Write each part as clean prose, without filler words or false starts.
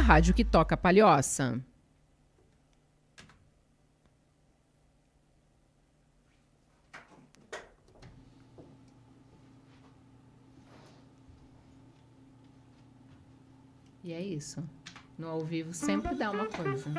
rádio que toca a palhoça. E é isso. No ao vivo sempre dá uma coisa.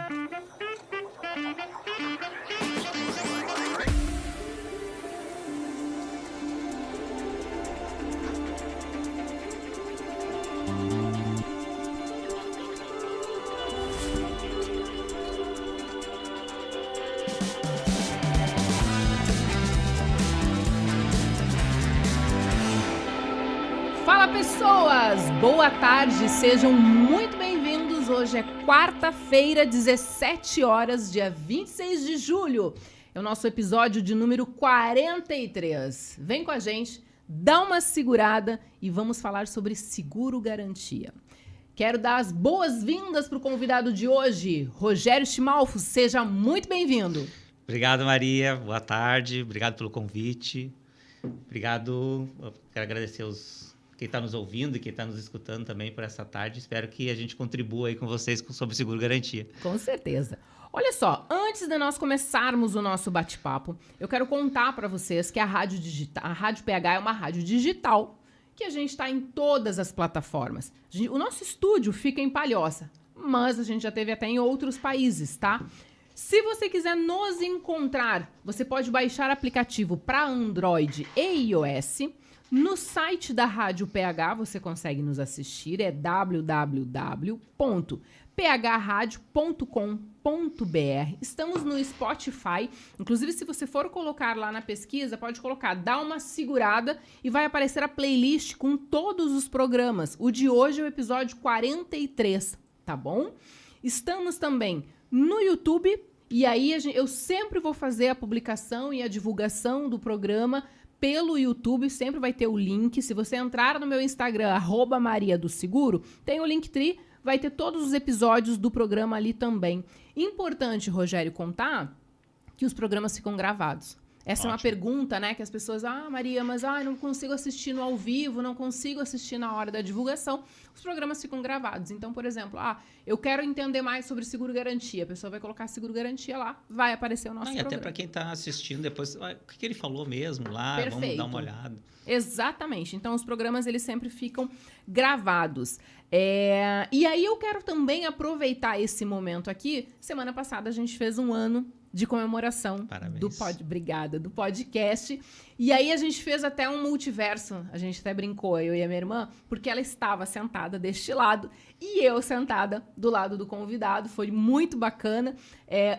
Fala, pessoas! Boa tarde, sejam muito bem-vindos. Hoje é quarta-feira, 17 horas, dia 26 de julho. É o nosso episódio de número 43. Vem com a gente, dá uma segurada e vamos falar sobre seguro garantia. Quero dar as boas-vindas para o convidado de hoje, Rogério Chimalfo. Seja muito bem-vindo. Obrigado, Maria. Boa tarde. Obrigado pelo convite. Obrigado. Eu quero agradecer quem está nos ouvindo e quem está nos escutando também por essa tarde. Espero que a gente contribua aí com vocês sobre seguro garantia. Com certeza. Olha só, antes de nós começarmos o nosso bate-papo, eu quero contar para vocês que a Rádio PH é uma rádio digital, que a gente está em todas as plataformas. O nosso estúdio fica em Palhoça, mas a gente já teve até em outros países, tá? Se você quiser nos encontrar, você pode baixar aplicativo para Android e iOS. No site da Rádio PH você consegue nos assistir, é www.phradio.com.br. Estamos no Spotify, inclusive se você for colocar lá na pesquisa, pode colocar, dá uma segurada e vai aparecer a playlist com todos os programas. O de hoje é o episódio 43, tá bom? Estamos também no YouTube e aí eu sempre vou fazer a publicação e a divulgação do programa pelo YouTube, sempre vai ter o link. Se você entrar no meu Instagram, @mariadoseguro, tem o Linktree, vai ter todos os episódios do programa ali também. Importante, Rogério, contar que os programas ficam gravados. Essa é uma pergunta, né, que as pessoas, Maria, mas não consigo assistir no ao vivo, não consigo assistir na hora da divulgação. Os programas ficam gravados. Então, por exemplo, eu quero entender mais sobre seguro garantia. A pessoa vai colocar seguro garantia lá, vai aparecer o nosso programa. E até para quem está assistindo depois, o que ele falou mesmo lá, Perfeito. Vamos dar uma olhada. Exatamente. Então, os programas, eles sempre ficam gravados. E aí, eu quero também aproveitar esse momento aqui. Semana passada, a gente fez um ano de comemoração do podcast. E aí a gente fez até um multiverso, a gente até brincou, eu e a minha irmã, porque ela estava sentada deste lado e eu sentada do lado do convidado. Foi muito bacana,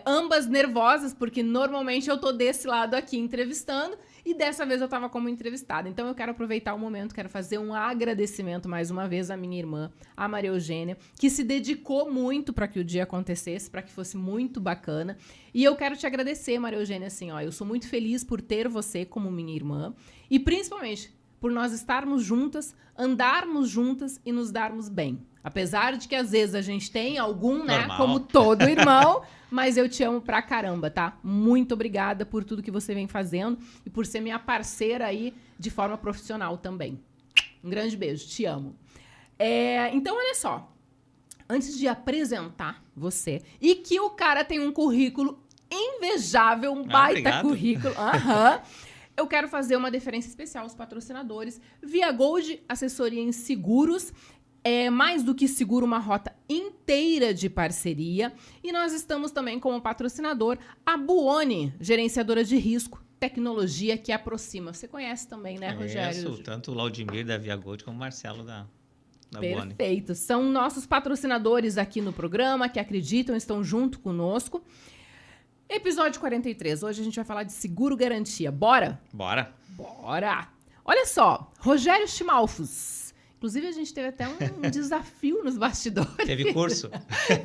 ambas nervosas, porque normalmente eu tô desse lado aqui entrevistando e dessa vez eu estava como entrevistada. Então eu quero aproveitar o momento, quero fazer um agradecimento mais uma vez à minha irmã, a Maria Eugênia, que se dedicou muito para que o dia acontecesse, para que fosse muito bacana. E eu quero te agradecer, Maria Eugênia, assim, eu sou muito feliz por ter você como minha irmã e principalmente por nós estarmos juntas, andarmos juntas e nos darmos bem. Apesar de que às vezes a gente tem algum, né, como todo irmão, mas eu te amo pra caramba, tá? Muito obrigada por tudo que você vem fazendo e por ser minha parceira aí de forma profissional também. Um grande beijo, te amo. Então, olha só. Antes de apresentar você, e que o cara tem um currículo invejável, um baita currículo. Eu quero fazer uma deferência especial aos patrocinadores. Via Gold, assessoria em seguros. Mais do que seguro, uma rota inteira de parceria. E nós estamos também como patrocinador a Buoni, gerenciadora de risco, tecnologia que aproxima. Você conhece também, né, Rogério? Tanto o Laudimir da Via Gold como o Marcelo da Buoni. Perfeito. São nossos patrocinadores aqui no programa, que acreditam, estão junto conosco. Episódio 43. Hoje a gente vai falar de seguro garantia. Bora? Bora. Olha só, Rogério Chimalfos. Inclusive, a gente teve até um desafio nos bastidores. Teve curso?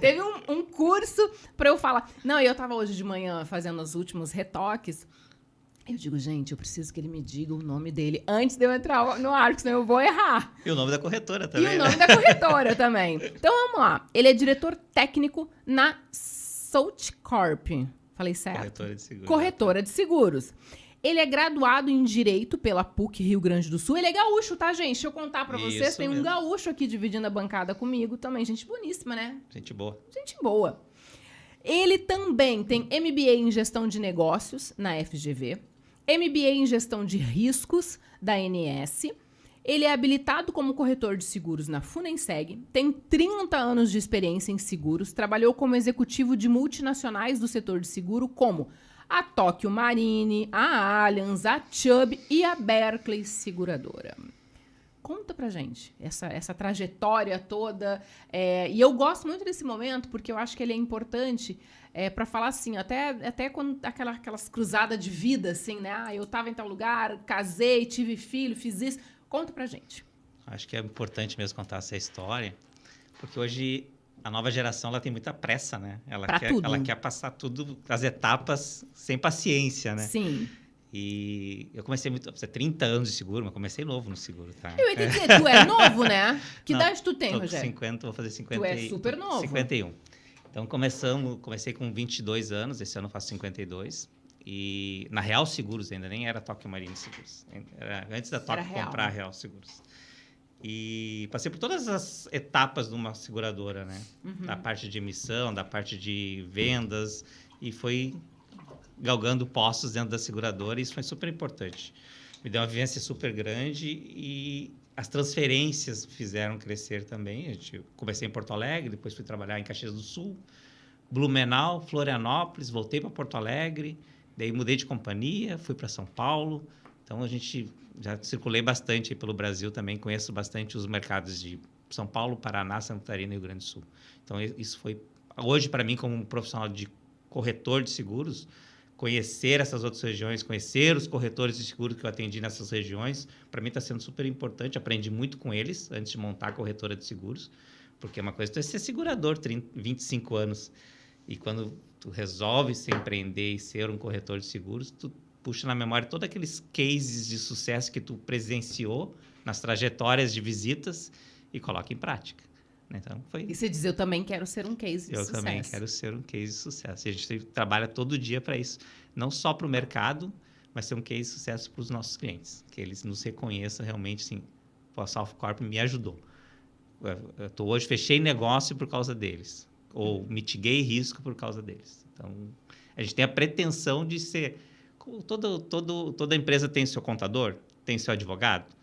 Teve um curso para eu falar. Não, eu tava hoje de manhã fazendo os últimos retoques. Eu digo, gente, eu preciso que ele me diga o nome dele antes de eu entrar no ar, porque senão eu vou errar. E o nome da corretora também. E o nome da corretora também. Então, vamos lá. Ele é diretor técnico na South Corp. Falei certo? Corretora de seguros. Corretora de seguros. Ele é graduado em Direito pela PUC Rio Grande do Sul. Ele é gaúcho, tá, gente? Deixa eu contar pra vocês. Isso Tem um mesmo. gaúcho aqui dividindo a bancada comigo também. Gente boníssima, né? Gente boa. Gente boa. Ele também tem MBA em Gestão de Negócios na FGV, MBA em Gestão de Riscos da ANS. Ele é habilitado como corretor de seguros na Funenseg, tem 30 anos de experiência em seguros, trabalhou como executivo de multinacionais do setor de seguro, como a Tokyo Marine, a Allianz, a Chubb e a Berkeley Seguradora. Conta pra gente essa trajetória toda. E eu gosto muito desse momento, porque eu acho que ele é importante para falar assim, até quando aquelas cruzadas de vida, assim, né? Ah, eu tava em tal lugar, casei, tive filho, fiz isso. Conta pra gente. Acho que é importante mesmo contar essa história, porque hoje a nova geração ela tem muita pressa, né? Ela quer passar tudo, as etapas, sem paciência, né? Sim. E eu comecei muito... 30 anos de seguro, mas comecei novo no seguro, tá? Eu ia te dizer, tu é novo, né? Que idade tu tem, tô com Rogério? 50, vou fazer 50. Tu é super novo. 51. Então, comecei com 22 anos, esse ano eu faço 52. E na Real Seguros ainda, nem era Tokyo Marine Seguros. Era antes da Tokyo comprar a Real Seguros. E passei por todas as etapas de uma seguradora, né? Uhum. Da parte de emissão, da parte de vendas, e foi galgando postos dentro da seguradora, e isso foi super importante. Me deu uma vivência super grande e as transferências fizeram crescer também. Comecei em Porto Alegre, depois fui trabalhar em Caxias do Sul, Blumenau, Florianópolis, voltei para Porto Alegre, daí mudei de companhia, fui para São Paulo. Então, a gente já circulei bastante pelo Brasil também, conheço bastante os mercados de São Paulo, Paraná, Santa Catarina e Rio Grande do Sul. Então, isso foi... Hoje, para mim, como um profissional de corretor de seguros, conhecer essas outras regiões, conhecer os corretores de seguros que eu atendi nessas regiões, para mim está sendo super importante. Aprendi muito com eles antes de montar a corretora de seguros, porque é uma coisa, tu é ser segurador, 25 anos, e quando tu resolve se empreender e ser um corretor de seguros, tu puxa na memória todos aqueles cases de sucesso que tu presenciou nas trajetórias de visitas e coloca em prática. Então, E você diz, eu também quero ser um case de sucesso. Eu também quero ser um case de sucesso. E a gente trabalha todo dia para isso. Não só para o mercado, mas ser um case de sucesso para os nossos clientes. Que eles nos reconheçam realmente, assim, a South Corp me ajudou. Hoje fechei negócio por causa deles. Ou mitiguei risco por causa deles. Então, a gente tem a pretensão de ser... Toda empresa tem seu contador, tem seu advogado.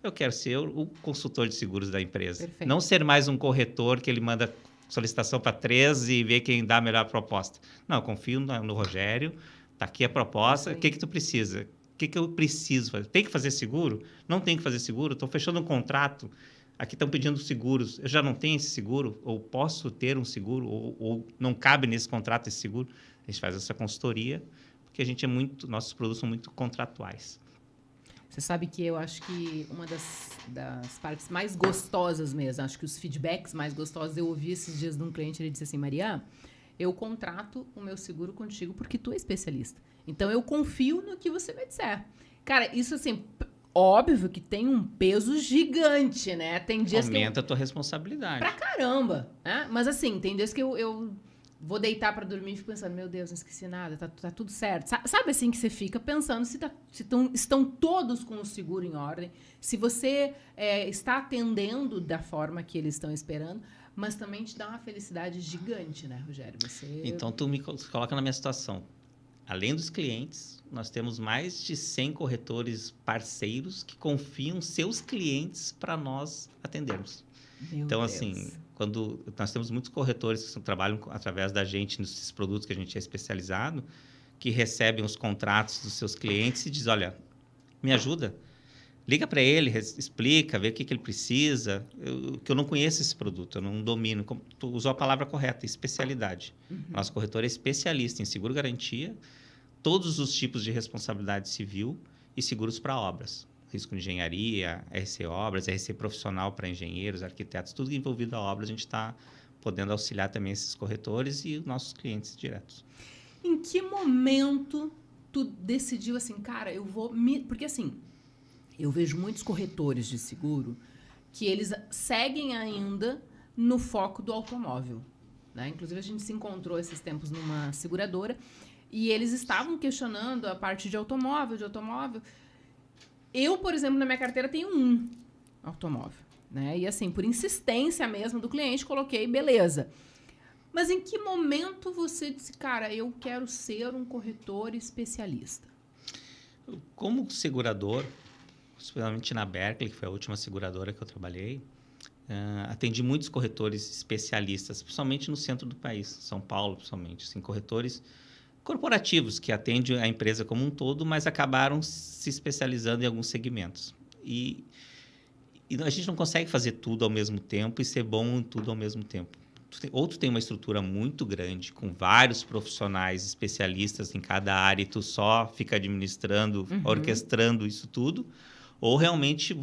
Eu quero ser o consultor de seguros da empresa. Perfeito. Não ser mais um corretor que ele manda solicitação para 3 e vê quem dá a melhor proposta. Não, eu confio no Rogério, está aqui a proposta, o que tu precisa? O que eu preciso fazer? Tem que fazer seguro? Não tem que fazer seguro? Estou fechando um contrato, aqui estão pedindo seguros, eu já não tenho esse seguro? Ou posso ter um seguro? Ou não cabe nesse contrato esse seguro? A gente faz essa consultoria, porque nossos produtos são muito contratuais. Você sabe que eu acho que uma das partes mais gostosas mesmo, acho que os feedbacks mais gostosos, eu ouvi esses dias de um cliente, ele disse assim, Maria, eu contrato o meu seguro contigo porque tu é especialista. Então, eu confio no que você me disser. Cara, isso assim, óbvio que tem um peso gigante, né? Tem dias Aumenta a tua responsabilidade. Pra caramba, né? Mas assim, tem dias que eu vou deitar pra dormir e fico pensando, meu Deus, não esqueci nada, tá tudo certo. Sabe assim que você fica pensando se estão todos com o seguro em ordem, se você está atendendo da forma que eles estão esperando, mas também te dá uma felicidade gigante, né, Rogério? Então, tu me coloca na minha situação. Além dos clientes, nós temos mais de 100 corretores parceiros que confiam seus clientes para nós atendermos. Então, assim, quando nós temos muitos corretores que trabalham através da gente nesses produtos que a gente é especializado, que recebem os contratos dos seus clientes e dizem, olha, me ajuda, liga para ele, explica, vê o que ele precisa, que eu não conheço esse produto, eu não domino. Tu usou a palavra correta, especialidade. Uhum. Nosso corretor é especialista em seguro-garantia, todos os tipos de responsabilidade civil e seguros para obras. Risco de engenharia, RC Obras, RC Profissional para engenheiros, arquitetos, tudo envolvido a obras, a gente está podendo auxiliar também esses corretores e os nossos clientes diretos. Em que momento tu decidiu assim, cara, eu vou... Porque assim, eu vejo muitos corretores de seguro que eles seguem ainda no foco do automóvel, né? Inclusive, a gente se encontrou esses tempos numa seguradora e eles estavam questionando a parte de automóvel. Eu, por exemplo, na minha carteira tenho um automóvel, né? E assim, por insistência mesmo do cliente, coloquei, beleza. Mas em que momento você disse, cara, eu quero ser um corretor especialista? Como segurador, especialmente na Berkeley, que foi a última seguradora que eu trabalhei, atendi muitos corretores especialistas, principalmente no centro do país, São Paulo, principalmente, assim, corretores corporativos que atendem a empresa como um todo, mas acabaram se especializando em alguns segmentos. E a gente não consegue fazer tudo ao mesmo tempo e ser bom em tudo ao mesmo tempo. Ou tu tem uma estrutura muito grande, com vários profissionais especialistas em cada área e tu só fica administrando, orquestrando isso tudo, ou realmente,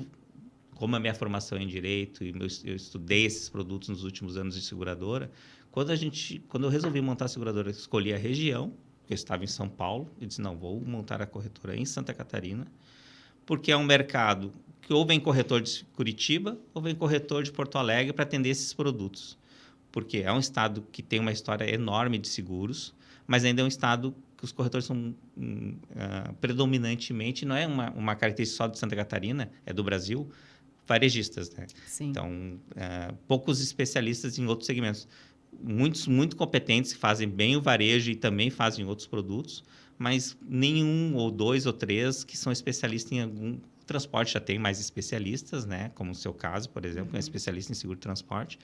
como a minha formação é em Direito e eu estudei esses produtos nos últimos anos de seguradora, quando eu resolvi montar a seguradora, eu escolhi a região, eu estava em São Paulo, e disse, não, vou montar a corretora em Santa Catarina, porque é um mercado que ou vem corretor de Curitiba ou vem corretor de Porto Alegre para atender esses produtos. Porque é um estado que tem uma história enorme de seguros, mas ainda é um estado que os corretores são predominantemente, não é uma característica só de Santa Catarina, é do Brasil, varejistas, né? Sim. Então, poucos especialistas em outros segmentos. Muitos muito competentes que fazem bem o varejo e também fazem outros produtos, mas nenhum ou dois ou três que são especialistas em algum transporte. Já tem mais especialistas, né? Como o seu caso, por exemplo, que é especialista em seguro de transporte.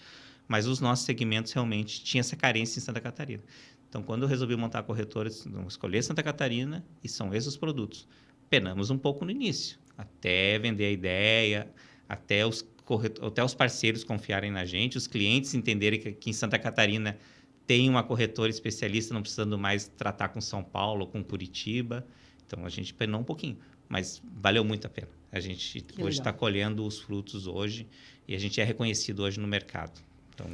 Mas os nossos segmentos realmente tinham essa carência em Santa Catarina. Então, quando eu resolvi montar a corretora, eu escolhi Santa Catarina e são esses os produtos. Penamos um pouco no início, até vender a ideia, até os parceiros confiarem na gente, os clientes entenderem que aqui em Santa Catarina tem uma corretora especialista, não precisando mais tratar com São Paulo ou com Curitiba. Então, a gente penou um pouquinho, mas valeu muito a pena. A gente hoje está colhendo os frutos hoje e a gente é reconhecido hoje no mercado. Então,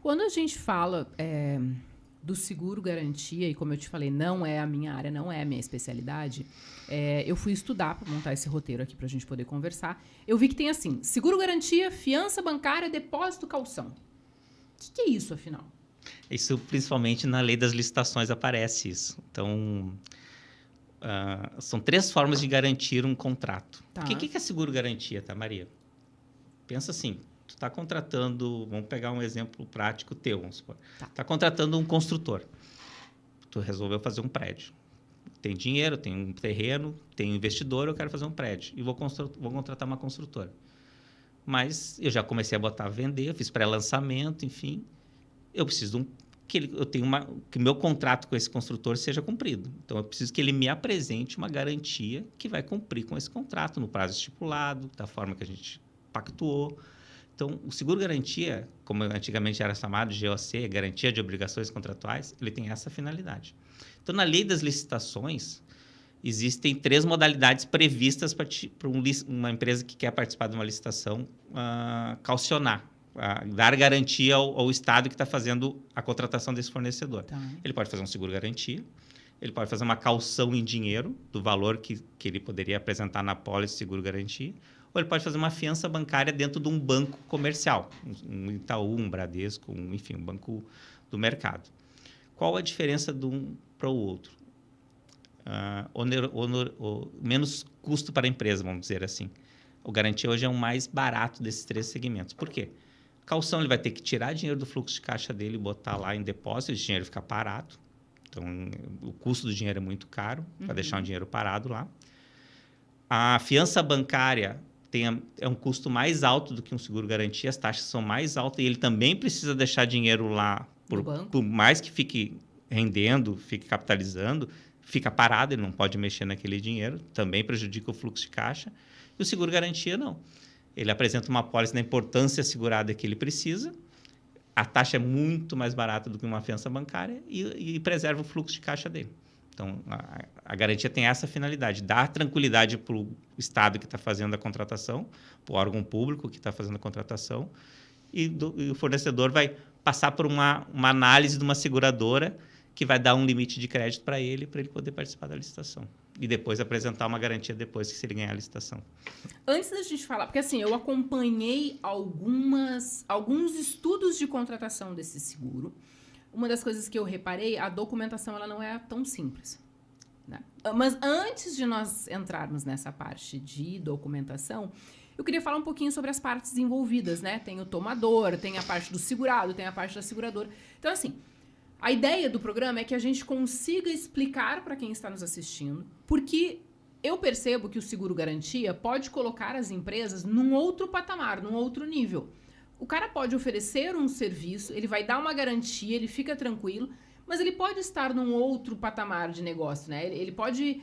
quando a gente fala do seguro garantia, e como eu te falei, não é a minha área, não é a minha especialidade, eu fui estudar para montar esse roteiro aqui para a gente poder conversar. Eu vi que tem assim, seguro garantia, fiança bancária, depósito, caução. O que é isso, afinal? Isso, principalmente na lei das licitações, aparece isso. Então, são 3 formas de garantir um contrato. Tá. O que é seguro garantia, tá, Maria? Pensa assim, tu está contratando, vamos pegar um exemplo prático teu, vamos supor. Está contratando um construtor. Tu resolveu fazer um prédio. Tem dinheiro, tem um terreno, tem um investidor, eu quero fazer um prédio. E vou contratar uma construtora. Mas eu já comecei a botar a vender, eu fiz pré-lançamento, enfim. Eu preciso que meu contrato com esse construtor seja cumprido. Então, eu preciso que ele me apresente uma garantia que vai cumprir com esse contrato no prazo estipulado, da forma que a gente pactuou. Então, o seguro-garantia, como antigamente era chamado de GOC, Garantia de Obrigações Contratuais, ele tem essa finalidade. Então, na lei das licitações, existem 3 modalidades previstas para uma empresa que quer participar de uma licitação caucionar, dar garantia ao Estado que está fazendo a contratação desse fornecedor. Tá. Ele pode fazer um seguro-garantia, ele pode fazer uma caução em dinheiro do valor que ele poderia apresentar na pólice seguro-garantia, ou ele pode fazer uma fiança bancária dentro de um banco comercial, um Itaú, um Bradesco, enfim, um banco do mercado. Qual a diferença de um para o outro? Menos custo para a empresa, vamos dizer assim. O garantia hoje é o mais barato desses 3 segmentos. Por quê? Caução, ele vai ter que tirar dinheiro do fluxo de caixa dele e botar lá em depósito, esse dinheiro fica parado. Então, o custo do dinheiro é muito caro para deixar um dinheiro parado lá. A fiança bancária é um custo mais alto do que um seguro-garantia, as taxas são mais altas e ele também precisa deixar dinheiro lá, por mais que fique rendendo, fique capitalizando, fica parado, ele não pode mexer naquele dinheiro, também prejudica o fluxo de caixa. E o seguro-garantia, não. Ele apresenta uma apólice da importância assegurada que ele precisa, a taxa é muito mais barata do que uma fiança bancária e preserva o fluxo de caixa dele. Então, a garantia tem essa finalidade, dar tranquilidade para o Estado que está fazendo a contratação, para o órgão público que está fazendo a contratação, e o fornecedor vai passar por uma análise de uma seguradora que vai dar um limite de crédito para ele poder participar da licitação. E depois apresentar uma garantia depois que se ele ganhar a licitação. Antes da gente falar, porque assim, eu acompanhei alguns estudos de contratação desse seguro, uma das coisas que eu reparei, a documentação ela não é tão simples, né? Mas antes de nós entrarmos nessa parte de documentação, eu queria falar um pouquinho sobre as partes envolvidas, né? Tem o tomador, tem a parte do segurado, tem a parte da seguradora. Então, assim, a ideia do programa é que a gente consiga explicar para quem está nos assistindo, porque eu percebo que o seguro-garantia pode colocar as empresas num outro patamar, num outro nível. O cara pode oferecer um serviço, ele vai dar uma garantia, ele fica tranquilo, mas ele pode estar num outro patamar de negócio, né? Ele pode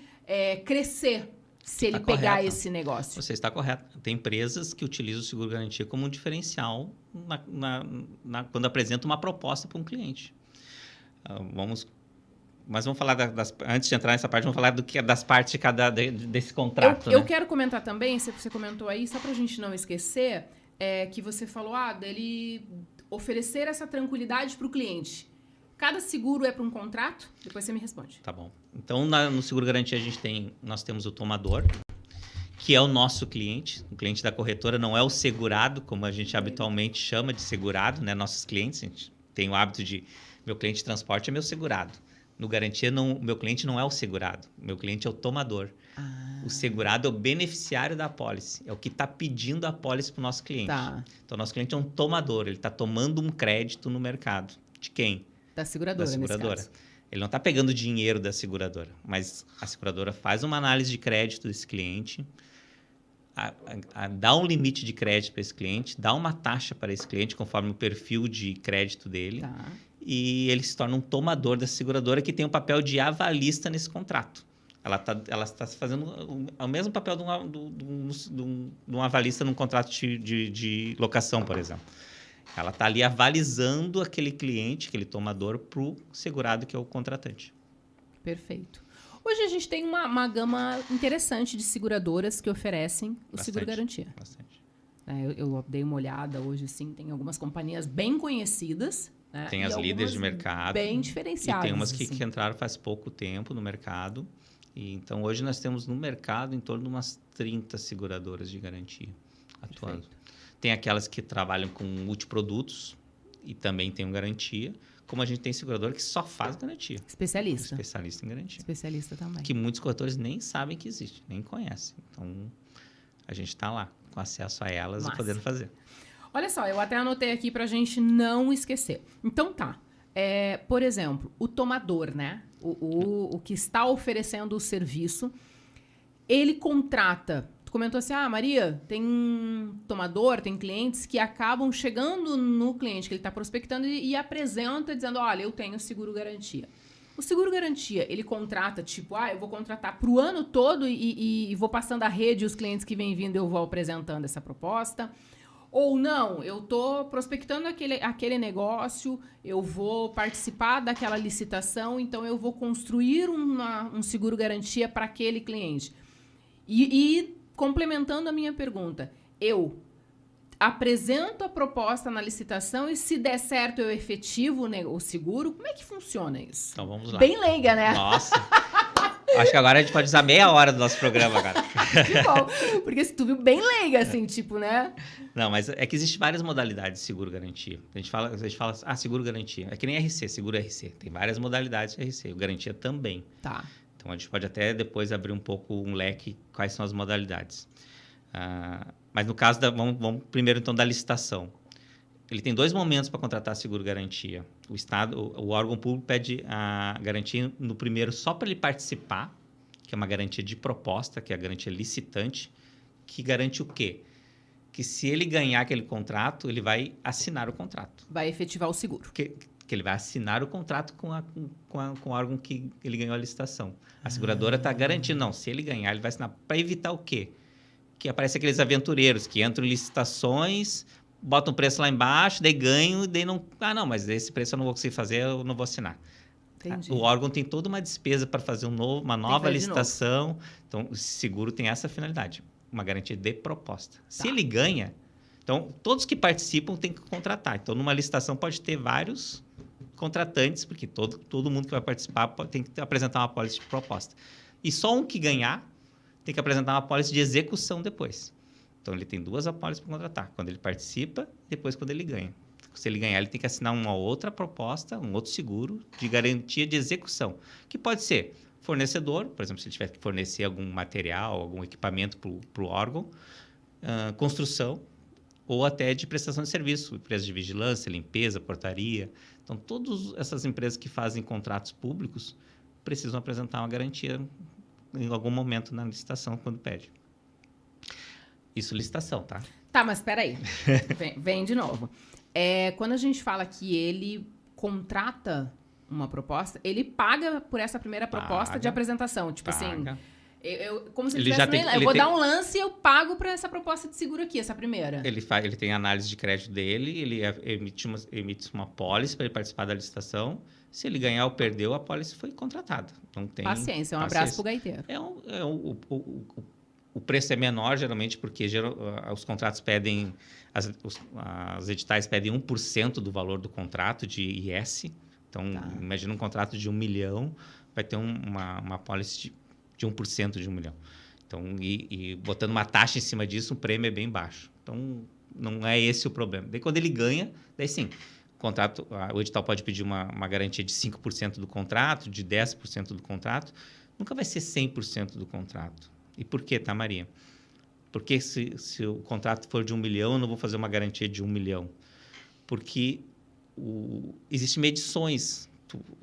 crescer se ele pegar esse negócio. Você está correto. Tem empresas que utilizam o seguro-garantia como um diferencial quando apresenta uma proposta para um cliente. Mas vamos falar antes de entrar nessa parte, vamos falar das partes desse contrato. Eu quero comentar também, se você comentou aí, só para a gente não esquecer, que você falou dele oferecer essa tranquilidade para o cliente. Cada seguro é para um contrato? Depois você me responde. Tá bom. Então, no seguro-garantia, nós temos o tomador, que é o nosso cliente. O cliente da corretora não é o segurado, como a gente habitualmente chama de segurado, né? Nossos clientes, a gente tem o hábito de... Meu cliente de transporte é meu segurado. No garantia, meu cliente não é o segurado. Meu cliente é o tomador. O segurado é o beneficiário da apólice. É o que está pedindo a apólice para o nosso cliente. Tá. Então, nosso cliente é um tomador. Ele está tomando um crédito no mercado. De quem? Da seguradora, nesse caso. Ele não está pegando dinheiro da seguradora, mas a seguradora faz uma análise de crédito desse cliente, dá um limite de crédito para esse cliente, dá uma taxa para esse cliente, conforme o perfil de crédito dele. Tá. E ele se torna um tomador da seguradora que tem um papel de avalista nesse contrato. Ela está fazendo o mesmo papel de um avalista num contrato de locação, por exemplo. Ela está ali avalizando aquele cliente, aquele tomador, para o segurado, que é o contratante. Perfeito. Hoje a gente tem uma gama interessante de seguradoras que oferecem o seguro-garantia. Bastante. Eu dei uma olhada hoje, sim, tem algumas companhias bem conhecidas. Tem as líderes de mercado. Bem diferenciadas. E tem umas que entraram faz pouco tempo no mercado. Então, hoje nós temos no mercado em torno de umas 30 seguradoras de garantia atuando. Perfeito. Tem aquelas que trabalham com multiprodutos e também tem garantia. Como a gente tem seguradora que só faz garantia. Especialista. Especialista em garantia. Especialista também. Que muitos corretores nem sabem que existe, nem conhecem. Então, a gente está lá, com acesso a elas e podendo fazer. Olha só, eu até anotei aqui para a gente não esquecer. Então, tá. Por exemplo, o tomador, né? O que está oferecendo o serviço, ele contrata... Tu comentou assim, Maria, tem tomador, tem clientes que acabam chegando no cliente que ele está prospectando e apresenta dizendo, olha, eu tenho seguro-garantia. O seguro-garantia, ele contrata, tipo, eu vou contratar para o ano todo e vou passando a rede os clientes que vêm vindo, eu vou apresentando essa proposta. Ou não, eu estou prospectando aquele negócio, eu vou participar daquela licitação, então eu vou construir um seguro-garantia para aquele cliente. E complementando a minha pergunta, eu apresento a proposta na licitação e se der certo eu efetivo o seguro? Como é que funciona isso? Então vamos lá. Bem leiga, né? Nossa! Acho que agora a gente pode usar meia hora do nosso programa, cara. Que bom, porque se tu viu bem leiga, assim, tipo, né? Não, mas é que existem várias modalidades de seguro-garantia. A gente fala seguro-garantia. É que nem RC, seguro-RC. Tem várias modalidades de RC. O garantia também. Tá. Então, a gente pode até depois abrir um pouco um leque, quais são as modalidades. Mas no caso, vamos primeiro então da licitação. Ele tem 2 momentos para contratar seguro-garantia. O órgão público pede a garantia no primeiro só para ele participar, que é uma garantia de proposta, que é a garantia licitante, que garante o quê? Que se ele ganhar aquele contrato, ele vai assinar o contrato. Vai efetivar o seguro. Que ele vai assinar o contrato com o órgão que ele ganhou a licitação. A seguradora está garantindo, não, se ele ganhar, ele vai assinar. Para evitar o quê? Que aparece aqueles aventureiros que entram em licitações, botam o preço lá embaixo, daí ganham, daí não... não, mas esse preço eu não vou conseguir fazer, eu não vou assinar. Entendi. O órgão tem toda uma despesa para fazer uma nova licitação. Então, o seguro tem essa finalidade, uma garantia de proposta. Se ele ganha, então, todos que participam têm que contratar. Então, numa licitação pode ter vários contratantes, porque todo mundo que vai participar tem que apresentar uma apólice de proposta. E só um que ganhar tem que apresentar uma apólice de execução depois. Então, ele tem 2 apólices para contratar. Quando ele participa, depois quando ele ganha. Se ele ganhar, ele tem que assinar uma outra proposta, um outro seguro de garantia de execução, que pode ser fornecedor, por exemplo, se ele tiver que fornecer algum material, algum equipamento para o órgão, construção, ou até de prestação de serviço, empresas de vigilância, limpeza, portaria. Então, todas essas empresas que fazem contratos públicos precisam apresentar uma garantia em algum momento na licitação, quando pede. Isso, licitação, tá? Tá, mas espera aí. Vem de novo. Quando a gente fala que ele contrata uma proposta, ele paga por essa primeira proposta de apresentação. Tipo assim, como se ele tivesse eu vou dar um lance e eu pago para essa proposta de seguro aqui, essa primeira. Ele tem a análise de crédito dele, ele emite uma apólice para ele participar da licitação. Se ele ganhar ou perdeu, a apólice foi contratada. Então, tem paciência, abraço pro gaiteiro. O preço é menor, geralmente, porque os contratos pedem... As editais pedem 1% do valor do contrato de IS. Então, imagina um contrato de 1 milhão, vai ter uma apólice de 1% de 1 milhão. Então, e botando uma taxa em cima disso, o prêmio é bem baixo. Então, não é esse o problema. Daí, quando ele ganha, daí sim, o edital pode pedir uma garantia de 5% do contrato, de 10% do contrato. Nunca vai ser 100% do contrato. E por quê, tá, Maria? Porque se o contrato for de 1 milhão, eu não vou fazer uma garantia de 1 milhão. Porque existem medições.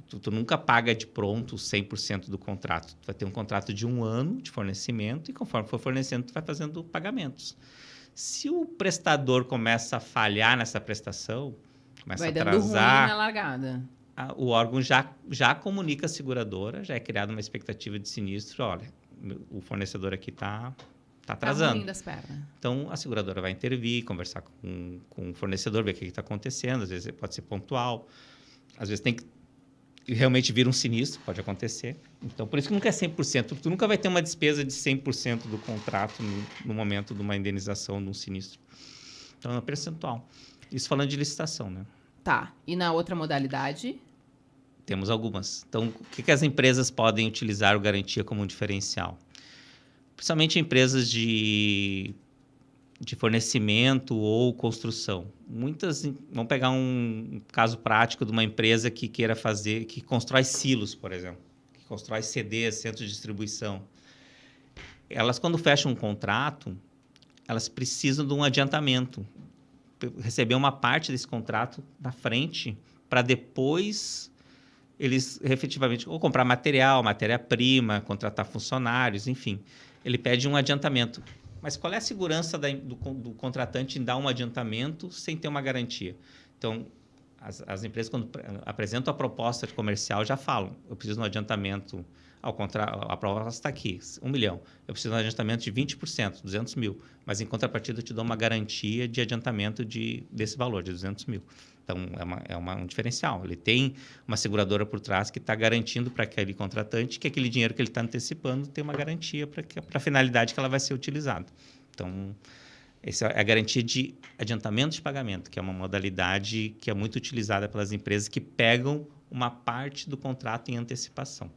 Tu nunca paga de pronto 100% do contrato. Tu vai ter um contrato de 1 ano de fornecimento e conforme for fornecendo, tu vai fazendo pagamentos. Se o prestador começa a falhar nessa prestação, começa a atrasar... Vai dando ruim na largada. O órgão já comunica a seguradora, já é criada uma expectativa de sinistro. Olha, o fornecedor aqui está atrasando. Tá ruim das pernas. Então, a seguradora vai intervir, conversar com o fornecedor, ver o que está acontecendo. Às vezes pode ser pontual. Às vezes tem que realmente vir um sinistro, pode acontecer. Então, por isso que nunca é 100%. Tu nunca vai ter uma despesa de 100% do contrato no momento de uma indenização de um sinistro. Então, é um percentual. Isso falando de licitação, né? Tá. E na outra modalidade? Temos algumas. Então, o que as empresas podem utilizar o garantia como um diferencial? Principalmente empresas de fornecimento ou construção. Muitas, vamos pegar um caso prático de uma empresa que queira fazer, que constrói silos, por exemplo, que constrói CDs, centros de distribuição. Elas, quando fecham um contrato, elas precisam de um adiantamento, receber uma parte desse contrato na frente, para depois eles efetivamente ou comprar material, matéria-prima, contratar funcionários, enfim. Ele pede um adiantamento. Mas qual é a segurança do contratante em dar um adiantamento sem ter uma garantia? Então, as empresas, quando apresentam a proposta comercial, já falam, eu preciso de um adiantamento, a proposta está aqui, 1 milhão. Eu preciso de um adiantamento de 20%, 200 mil. Mas, em contrapartida, eu te dou uma garantia de adiantamento desse valor, de 200 mil. Então, um diferencial. Ele tem uma seguradora por trás que está garantindo para aquele contratante que aquele dinheiro que ele está antecipando tem uma garantia para a finalidade que ela vai ser utilizada. Então, essa é a garantia de adiantamento de pagamento, que é uma modalidade que é muito utilizada pelas empresas que pegam uma parte do contrato em antecipação.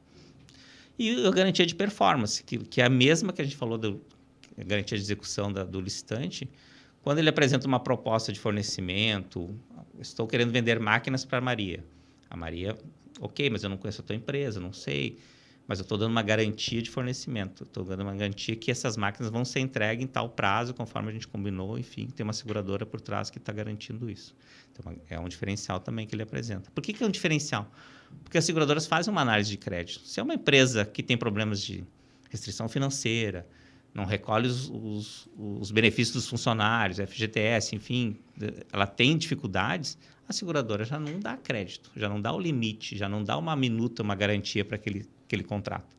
E a garantia de performance, que é a mesma que a gente falou da garantia de execução do licitante. Quando ele apresenta uma proposta de fornecimento, estou querendo vender máquinas para a Maria. A Maria, ok, mas eu não conheço a tua empresa, não sei, mas eu estou dando uma garantia de fornecimento, estou dando uma garantia que essas máquinas vão ser entregues em tal prazo, conforme a gente combinou, enfim, tem uma seguradora por trás que está garantindo isso. Então, é um diferencial também que ele apresenta. Por que é um diferencial? Porque as seguradoras fazem uma análise de crédito. Se é uma empresa que tem problemas de restrição financeira, não recolhe os benefícios dos funcionários, FGTS, enfim, ela tem dificuldades, a seguradora já não dá crédito, já não dá o limite, já não dá uma minuta, uma garantia para aquele contrato.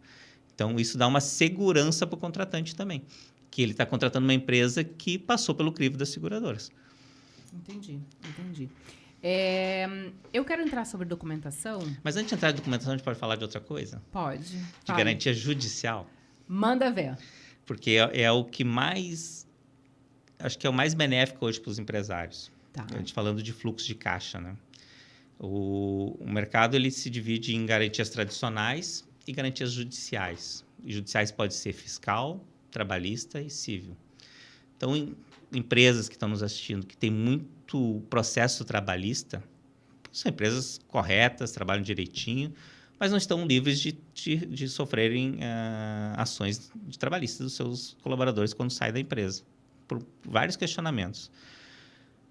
Então, isso dá uma segurança para o contratante também, que ele está contratando uma empresa que passou pelo crivo das seguradoras. Entendi. Eu quero entrar sobre documentação. Mas antes de entrar em documentação, a gente pode falar de outra coisa? Pode. De garantia judicial. Manda ver. Porque é o que mais... Acho que é o mais benéfico hoje para os empresários. Tá. A gente falando de fluxo de caixa, né? O mercado ele se divide em garantias tradicionais e garantias judiciais. E judiciais pode ser fiscal, trabalhista e civil. Então, empresas que estão nos assistindo, que têm muito processo trabalhista, são empresas corretas, trabalham direitinho, mas não estão livres de sofrerem ações trabalhistas dos seus colaboradores quando saem da empresa, por vários questionamentos.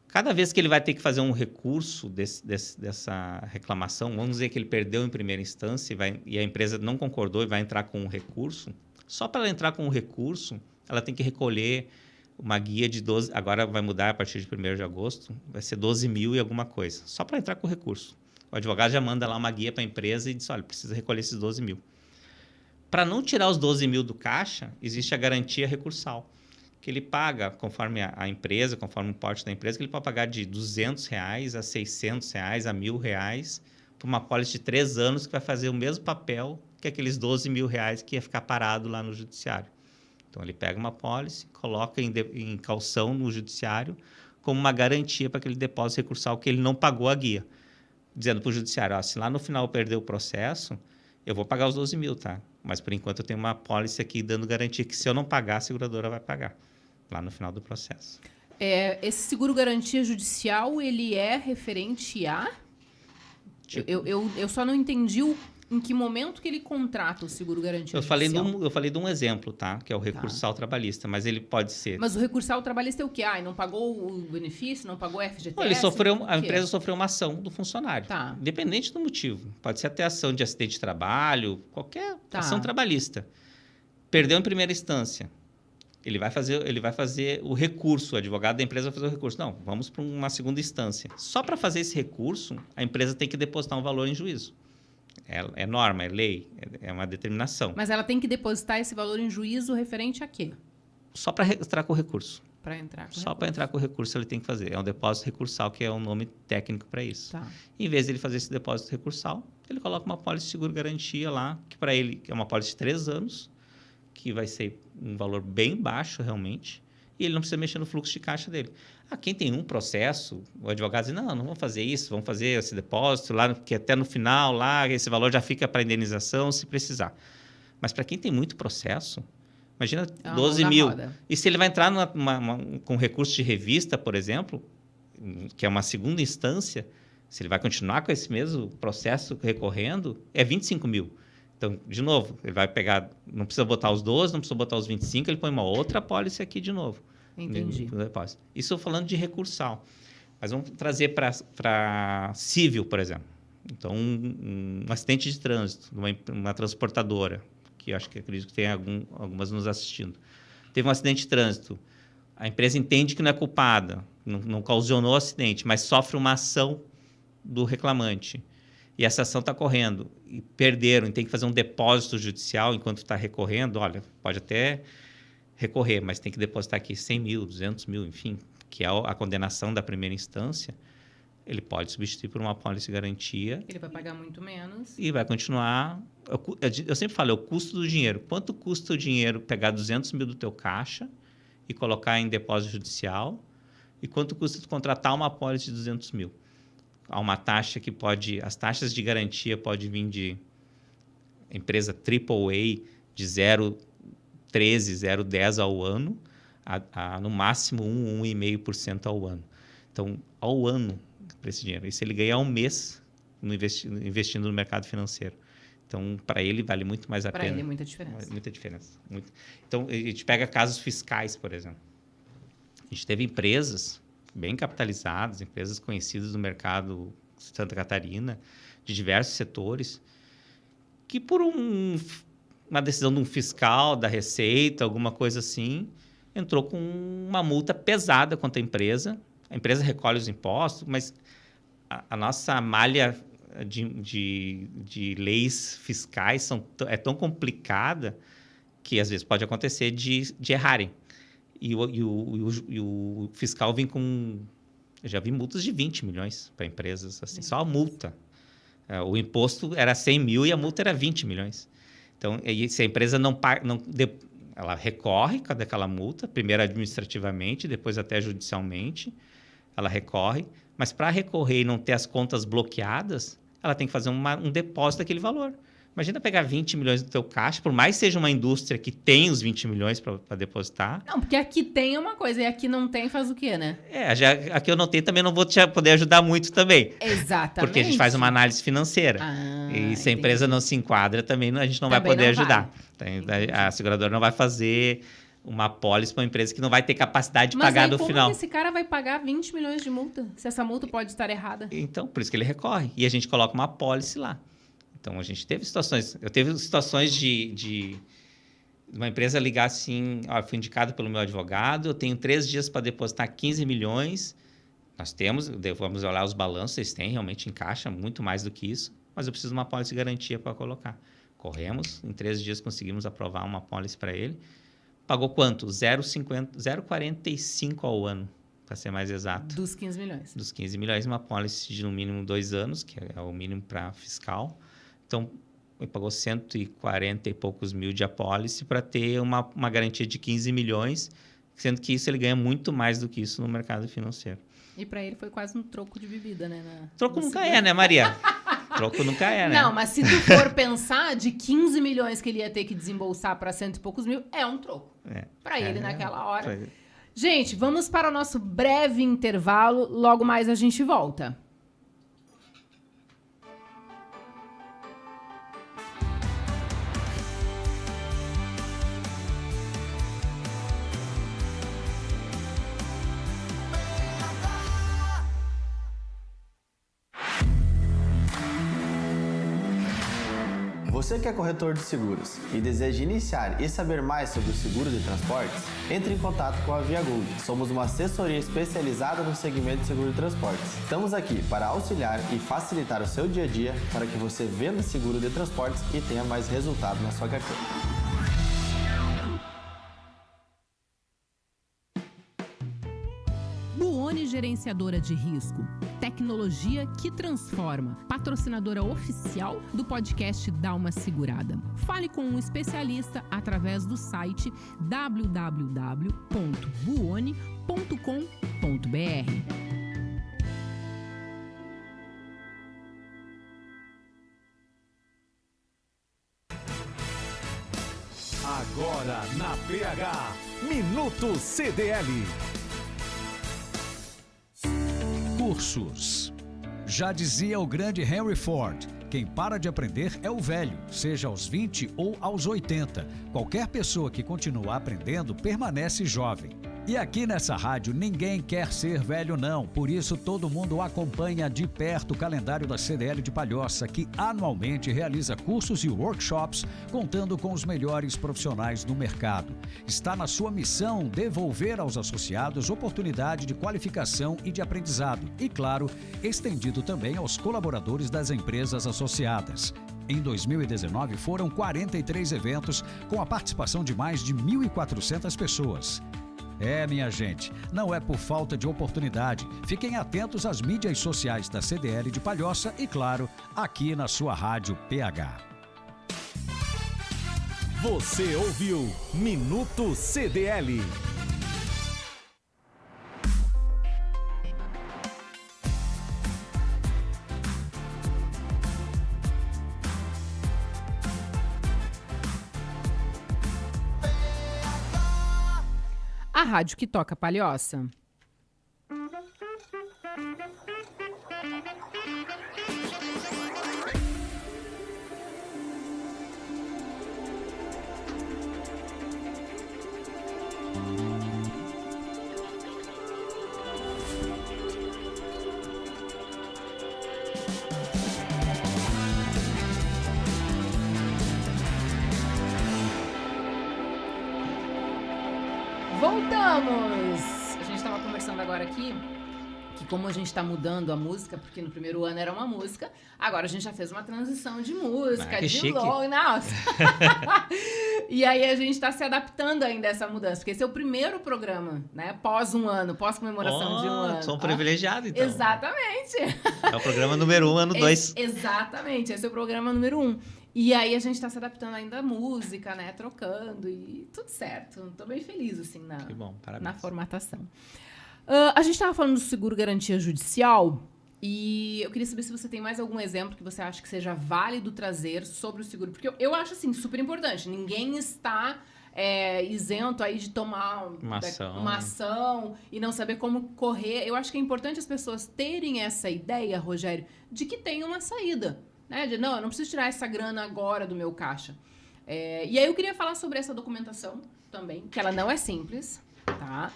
Cada vez que ele vai ter que fazer um recurso dessa reclamação, vamos dizer que ele perdeu em primeira instância e a empresa não concordou e vai entrar com um recurso, só para ela entrar com um recurso, ela tem que recolher uma guia de 12... Agora vai mudar a partir de 1º de agosto, vai ser 12 mil e alguma coisa, só para entrar com o recurso. O advogado já manda lá uma guia para a empresa e diz, olha, precisa recolher esses 12 mil. Para não tirar os 12 mil do caixa, existe a garantia recursal, que ele paga, conforme a empresa, conforme o porte da empresa, que ele pode pagar de R$200 a R$600, a R$1.000, por uma pólice de 3 anos que vai fazer o mesmo papel que aqueles 12 mil reais que ia ficar parado lá no judiciário. Então, ele pega uma pólice, coloca em caução no judiciário como uma garantia para aquele depósito recursal que ele não pagou a guia. Dizendo para o judiciário, se lá no final eu perder o processo, eu vou pagar os 12 mil, tá? Mas, por enquanto, eu tenho uma pólice aqui dando garantia que se eu não pagar, a seguradora vai pagar lá no final do processo. Esse seguro-garantia judicial, ele é referente a... Tipo, eu só não entendi em que momento que ele contrata o seguro-garantia judicial. Eu falei de um exemplo, tá? Que é o recursal trabalhista, mas ele pode ser... Mas o recursal trabalhista é o quê? Não pagou o benefício, não pagou o FGTS? A empresa sofreu uma ação do funcionário. Tá. Independente do motivo. Pode ser até ação de acidente de trabalho, qualquer ação trabalhista. Perdeu em primeira instância. Ele vai fazer o recurso, o advogado da empresa vai fazer o recurso. Não, vamos para uma segunda instância. Só para fazer esse recurso, a empresa tem que depositar um valor em juízo. É norma, é lei, é uma determinação. Mas ela tem que depositar esse valor em juízo referente a quê? Só para entrar com o recurso. Só para entrar com o recurso ele tem que fazer. É um depósito recursal, que é um nome técnico para isso. Tá. Em vez de ele fazer esse depósito recursal, ele coloca uma pólice de seguro-garantia lá, que para ele é uma pólice de 3 anos, que vai ser um valor bem baixo realmente, e ele não precisa mexer no fluxo de caixa dele. Quem tem um processo, o advogado diz, não vamos fazer isso, vamos fazer esse depósito lá, que até no final, lá, esse valor já fica para indenização, se precisar. Mas para quem tem muito processo, imagina 12 mil. E se ele vai entrar com recurso de revista, por exemplo, que é uma segunda instância, se ele vai continuar com esse mesmo processo recorrendo, é 25 mil. Então, de novo, ele vai pegar, não precisa botar os 12, não precisa botar os 25, ele põe uma outra apólice aqui de novo. Entendi. Isso falando de recursal. Mas vamos trazer para civil, por exemplo. Então, um acidente de trânsito, uma transportadora, que eu acredito que tem algumas nos assistindo. Teve um acidente de trânsito. A empresa entende que não é culpada, não ocasionou o acidente, mas sofre uma ação do reclamante. E essa ação está correndo. E perderam, e tem que fazer um depósito judicial enquanto está recorrendo. Olha, pode até recorrer, mas tem que depositar aqui 100 mil, 200 mil, enfim, que é a condenação da primeira instância. Ele pode substituir por uma pólice de garantia. Ele vai pagar muito menos. E vai continuar... Eu sempre falo, é o custo do dinheiro. Quanto custa o dinheiro pegar 200 mil do teu caixa e colocar em depósito judicial? E quanto custa tu contratar uma pólice de 200 mil? Há uma taxa que pode... As taxas de garantia podem vir de empresa AAA de 0,13, 0,10 ao ano, a no máximo 1,5% ao ano. Então, ao ano, para esse dinheiro. E se ele ganhar um mês investindo no mercado financeiro. Então, para ele, vale muito mais a pena. Para ele, muita diferença. Muita diferença. Então, a gente pega casos fiscais, por exemplo. A gente teve empresas bem capitalizadas, empresas conhecidas no mercado Santa Catarina, de diversos setores, que por uma decisão de um fiscal, da Receita, alguma coisa assim, entrou com uma multa pesada contra a empresa recolhe os impostos, mas a nossa malha de leis fiscais é tão complicada que às vezes pode acontecer de errarem. E o fiscal vem com... Eu já vi multas de 20 milhões para empresas, assim, só a multa. O imposto era 100 mil e a multa era 20 milhões. Então, se a empresa ela recorre daquela multa, primeiro administrativamente, depois até judicialmente, ela recorre, mas para recorrer e não ter as contas bloqueadas, ela tem que fazer um depósito daquele valor. Imagina pegar 20 milhões do teu caixa, por mais que seja uma indústria que tem os 20 milhões para depositar. Não, porque aqui tem uma coisa e aqui não tem, faz o quê, né? Aqui eu não tenho, também não vou te poder ajudar muito também. Exatamente. Porque a gente faz uma análise financeira. E se a empresa não se enquadra, também a gente não vai poder ajudar. A seguradora não vai fazer uma apólice para uma empresa que não vai ter capacidade de pagar no final. Mas esse cara vai pagar 20 milhões de multa? Se essa multa pode estar errada. Então, por isso que ele recorre. E a gente coloca uma apólice lá. Então, a gente teve situações... Eu teve situações de uma empresa ligar assim... fui indicado pelo meu advogado, eu tenho 3 dias para depositar 15 milhões. Nós temos, vamos olhar os balanços, vocês têm, realmente encaixa muito mais do que isso. Mas eu preciso de uma apólice de garantia para colocar. Corremos, em 3 dias conseguimos aprovar uma apólice para ele. Pagou quanto? 0,45 ao ano, para ser mais exato. Dos 15 milhões. Dos 15 milhões, uma apólice de no mínimo 2 anos, que é o mínimo para fiscal. Então, ele pagou 140 e poucos mil de apólice para ter uma garantia de 15 milhões, sendo que isso ele ganha muito mais do que isso no mercado financeiro. E para ele foi quase um troco de bebida, né? Troco nunca é, né, Maria? Troco nunca é, né? Não, mas se tu for pensar, de 15 milhões que ele ia ter que desembolsar para 100 e poucos mil, é um troco. Para ele naquela hora. Gente, vamos para o nosso breve intervalo. Logo mais a gente volta. Você que é corretor de seguros e deseja iniciar e saber mais sobre o seguro de transportes, entre em contato com a Via Gold. Somos uma assessoria especializada no segmento de seguro de transportes. Estamos aqui para auxiliar e facilitar o seu dia a dia para que você venda seguro de transportes e tenha mais resultado na sua carteira. Buoni Gerenciadora de Risco, tecnologia que transforma, patrocinadora oficial do podcast Dá Uma Segurada. Fale com um especialista através do site www.buoni.com.br. Agora na PH, Minuto CDL. Cursos. Já dizia o grande Henry Ford, quem para de aprender é o velho, seja aos 20 ou aos 80. Qualquer pessoa que continua aprendendo permanece jovem. E aqui nessa rádio ninguém quer ser velho não, por isso todo mundo acompanha de perto o calendário da CDL de Palhoça, que anualmente realiza cursos e workshops contando com os melhores profissionais do mercado. Está na sua missão devolver aos associados oportunidade de qualificação e de aprendizado e, claro, estendido também aos colaboradores das empresas associadas. Em 2019 foram 43 eventos com a participação de mais de 1.400 pessoas. Minha gente, não é por falta de oportunidade. Fiquem atentos às mídias sociais da CDL de Palhoça e, claro, aqui na sua rádio PH. Você ouviu Minuto CDL. A rádio que toca Palhoça. Voltamos! A gente estava conversando agora aqui que como a gente está mudando a música, porque no primeiro ano era uma música, agora a gente já fez uma transição de música, de chique. long, nossa. E aí a gente está se adaptando ainda a essa mudança, porque esse é o primeiro programa, né? Pós um ano, pós comemoração de um ano. Sou um privilegiado, então. Exatamente. É o programa número 1, ano 2. Exatamente, esse é o programa número 1. E aí a gente tá se adaptando ainda à música, né? Trocando e tudo certo. Tô bem feliz, assim, Que bom, parabéns. na formatação. A gente tava falando do seguro garantia judicial E eu queria saber se você tem mais algum exemplo que você acha que seja válido trazer sobre o seguro. Porque eu acho, assim, super importante. Ninguém está isento aí de tomar uma ação e não saber como correr. Eu acho que é importante as pessoas terem essa ideia, Rogério, de que tem uma saída. Né? De, não, eu não preciso tirar essa grana agora do meu caixa. E aí eu queria falar sobre essa documentação também, que ela não é simples, tá?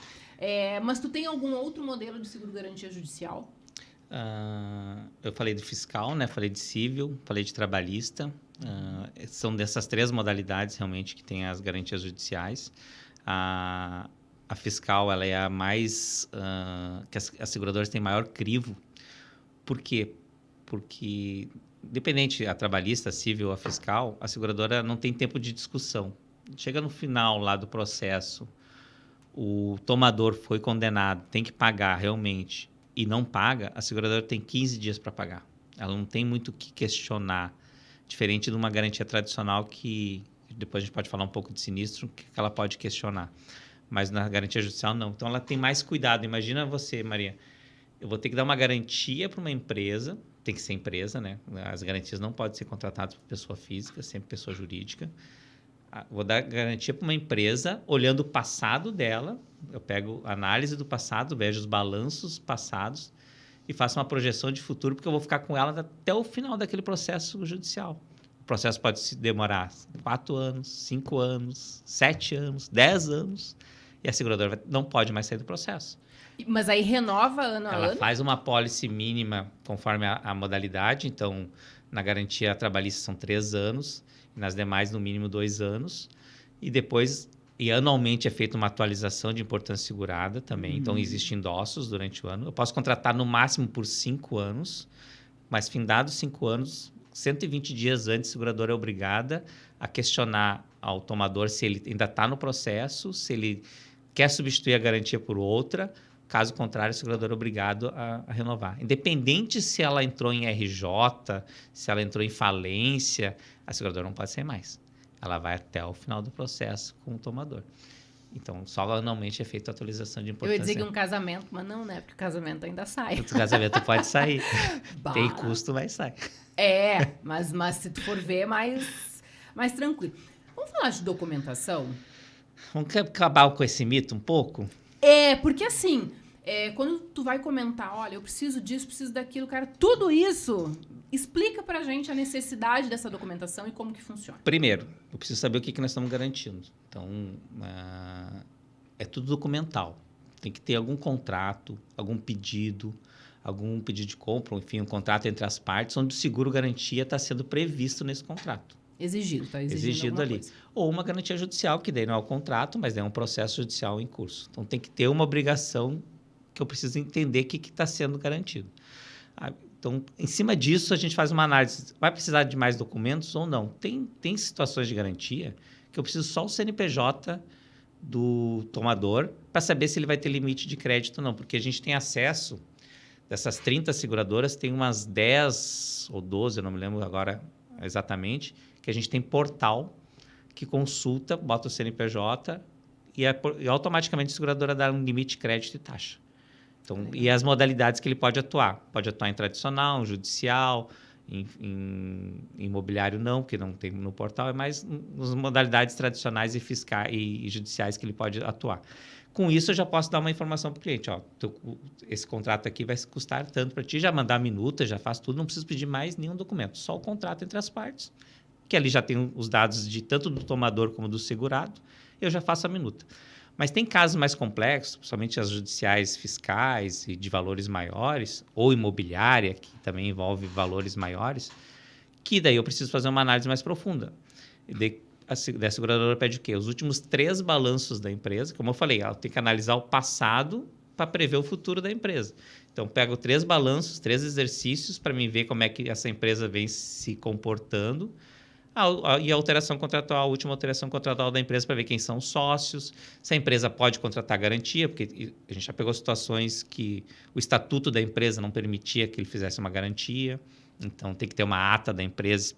Mas tu tem algum outro modelo de seguro-garantia judicial? Eu falei de fiscal, né? Falei de civil, falei de trabalhista. São dessas 3 modalidades realmente que tem as garantias judiciais. A fiscal, ela é a mais... que as seguradoras têm maior crivo. Por quê? Porque, independente, a trabalhista, a civil, a fiscal, a seguradora não tem tempo de discussão. Chega no final lá do processo, o tomador foi condenado, tem que pagar realmente e não paga, a seguradora tem 15 dias para pagar. Ela não tem muito o que questionar, diferente de uma garantia tradicional que depois a gente pode falar um pouco de sinistro, que ela pode questionar. Mas na garantia judicial, não. Então, ela tem mais cuidado. Imagina você, Maria, eu vou ter que dar uma garantia para uma empresa, tem que ser empresa, né? As garantias não podem ser contratadas por pessoa física, sempre pessoa jurídica. Vou dar garantia para uma empresa, olhando o passado dela, eu pego a análise do passado, vejo os balanços passados e faço uma projeção de futuro, porque eu vou ficar com ela até o final daquele processo judicial. O processo pode se demorar 4 anos, 5 anos, 7 anos, 10 anos, e a seguradora não pode mais sair do processo. Mas aí renova ano a ano? Ela faz uma pólice mínima conforme a modalidade, então na garantia trabalhista são 3 anos, nas demais, no mínimo 2 anos. E depois, anualmente, é feita uma atualização de importância segurada também. Então, existem endossos durante o ano. Eu posso contratar no máximo por 5 anos, mas findados 5 anos, 120 dias antes, a seguradora é obrigada a questionar ao tomador se ele ainda está no processo, se ele quer substituir a garantia por outra. Caso contrário, a seguradora é obrigado a renovar. Independente se ela entrou em RJ, se ela entrou em falência, a seguradora não pode sair mais. Ela vai até o final do processo com o tomador. Então, só anualmente é feita a atualização de importância. Eu ia dizer que um casamento, mas não, né? Porque o casamento ainda sai. O casamento pode sair. Tem custo, mas sai. Mas se tu for ver, mais tranquilo. Vamos falar de documentação? Vamos acabar com esse mito um pouco? Porque assim, quando tu vai comentar, olha, eu preciso disso, preciso daquilo, cara, tudo isso, explica pra gente a necessidade dessa documentação e como que funciona. Primeiro, eu preciso saber o que nós estamos garantindo. Então, é tudo documental. Tem que ter algum contrato, algum pedido de compra, enfim, um contrato entre as partes, onde o seguro-garantia está sendo previsto nesse contrato. Exigido, tá exigindo ali. Coisa. Ou uma garantia judicial, que daí não é o contrato, mas é um processo judicial em curso. Então, tem que ter uma obrigação que eu preciso entender o que está sendo garantido. Então, em cima disso, a gente faz uma análise. Vai precisar de mais documentos ou não? Tem situações de garantia que eu preciso só o CNPJ do tomador para saber se ele vai ter limite de crédito ou não, porque a gente tem acesso, dessas 30 seguradoras, tem umas 10 ou 12, eu não me lembro agora exatamente, que a gente tem portal que consulta, bota o CNPJ e automaticamente a seguradora dá um limite de crédito e taxa. Então, e as modalidades que ele pode atuar. Pode atuar em tradicional, judicial, em imobiliário não, porque não tem no portal, é mais nas modalidades tradicionais e fiscais e judiciais que ele pode atuar. Com isso, eu já posso dar uma informação para o cliente. Esse contrato aqui vai custar tanto para ti, já mandar a minuta, já faz tudo, não preciso pedir mais nenhum documento, só o contrato entre as partes, que ali já tem os dados de tanto do tomador como do segurado, eu já faço a minuta. Mas tem casos mais complexos, principalmente as judiciais fiscais e de valores maiores, ou imobiliária, que também envolve valores maiores, que daí eu preciso fazer uma análise mais profunda. E daí a seguradora pede o quê? Os últimos 3 balanços da empresa. Como eu falei, ela tem que analisar o passado para prever o futuro da empresa. Então, pego 3 balanços, 3 exercícios para mim ver como é que essa empresa vem se comportando. E a alteração contratual, a última alteração contratual da empresa para ver quem são os sócios, se a empresa pode contratar garantia, porque a gente já pegou situações que o estatuto da empresa não permitia que ele fizesse uma garantia, então tem que ter uma ata da empresa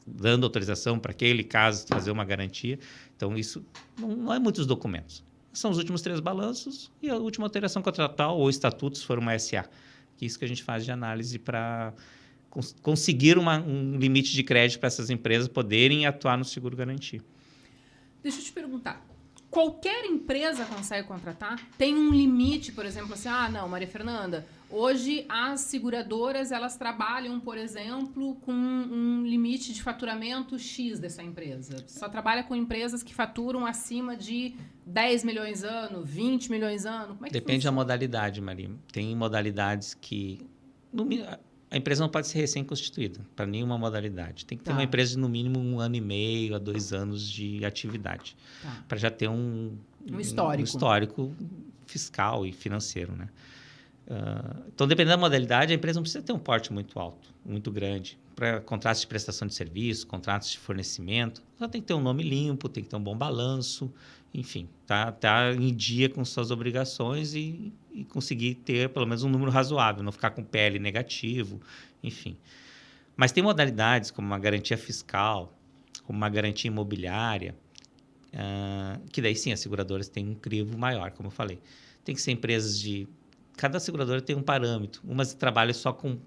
dando autorização para aquele caso fazer uma garantia. Então isso não é muitos documentos. São os últimos 3 balanços e a última alteração contratual ou estatuto, se for uma SA, Que isso que a gente faz de análise para conseguir um limite de crédito para essas empresas poderem atuar no seguro garantia. Deixa eu te perguntar. Qualquer empresa consegue contratar? Tem um limite, por exemplo, assim, não, Maria Fernanda, hoje as seguradoras, elas trabalham, por exemplo, com um limite de faturamento X dessa empresa. Só trabalha com empresas que faturam acima de 10 milhões ano, 20 milhões ano. Como é que Depende da funciona? modalidade, Maria. Tem modalidades que... A empresa não pode ser recém-constituída para nenhuma modalidade. Tem que ter uma empresa de, no mínimo, 1 ano e meio a 2 anos de atividade. Para já ter um histórico fiscal e financeiro, né? Então, dependendo da modalidade, a empresa não precisa ter um porte muito alto, muito grande. Para contratos de prestação de serviço, contratos de fornecimento, ela tem que ter um nome limpo, tem que ter um bom balanço, enfim, tá em dia com suas obrigações e conseguir ter pelo menos um número razoável, não ficar com PL negativo, enfim. Mas tem modalidades como uma garantia fiscal, como uma garantia imobiliária, que daí sim as seguradoras têm um crivo maior, como eu falei. Tem que ser empresas de... Cada seguradora tem um parâmetro. Umas trabalham só com...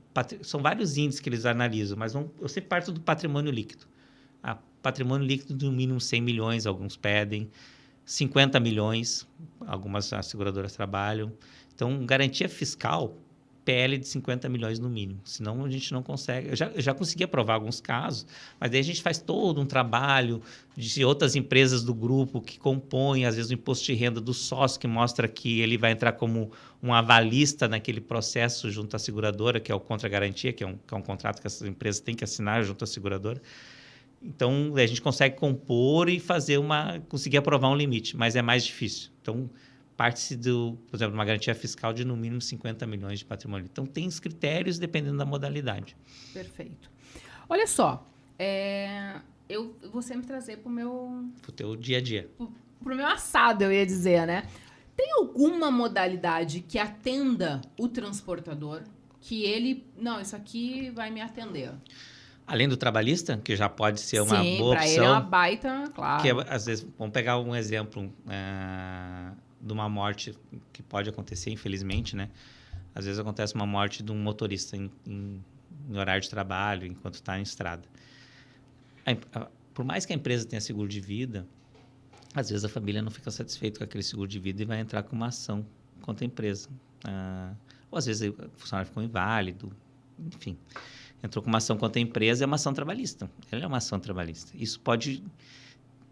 São vários índices que eles analisam, mas eu sempre parto do patrimônio líquido. Patrimônio líquido de no mínimo 100 milhões, alguns pedem. 50 milhões, algumas seguradoras trabalham. Então, garantia fiscal, PL de 50 milhões no mínimo. Senão, a gente não consegue. Eu já consegui aprovar alguns casos, mas daí a gente faz todo um trabalho de outras empresas do grupo que compõem, às vezes, o imposto de renda do sócio, que mostra que ele vai entrar como um avalista naquele processo junto à seguradora, que é o contra-garantia, que é um contrato que essas empresas têm que assinar junto à seguradora. Então, a gente consegue compor e conseguir aprovar um limite, mas é mais difícil. Então, parte-se, por exemplo, uma garantia fiscal de no mínimo 50 milhões de patrimônio. Então, tem os critérios dependendo da modalidade. Perfeito. Olha só, eu vou sempre trazer para o teu dia a dia. Para o meu assado, eu ia dizer, né? Tem alguma modalidade que atenda o transportador que ele... Não, isso aqui vai me atender. Além do trabalhista, que já pode ser uma boa opção. Sim, para ele é uma baita, claro. Que às vezes, vamos pegar um exemplo de uma morte que pode acontecer, infelizmente, né? Às vezes acontece uma morte de um motorista em horário de trabalho, enquanto está em estrada. Por mais que a empresa tenha seguro de vida, às vezes a família não fica satisfeita com aquele seguro de vida e vai entrar com uma ação contra a empresa. Ou às vezes o funcionário ficou inválido, enfim. Entrou com uma ação contra a empresa, é uma ação trabalhista. Ela é uma ação trabalhista. Isso pode,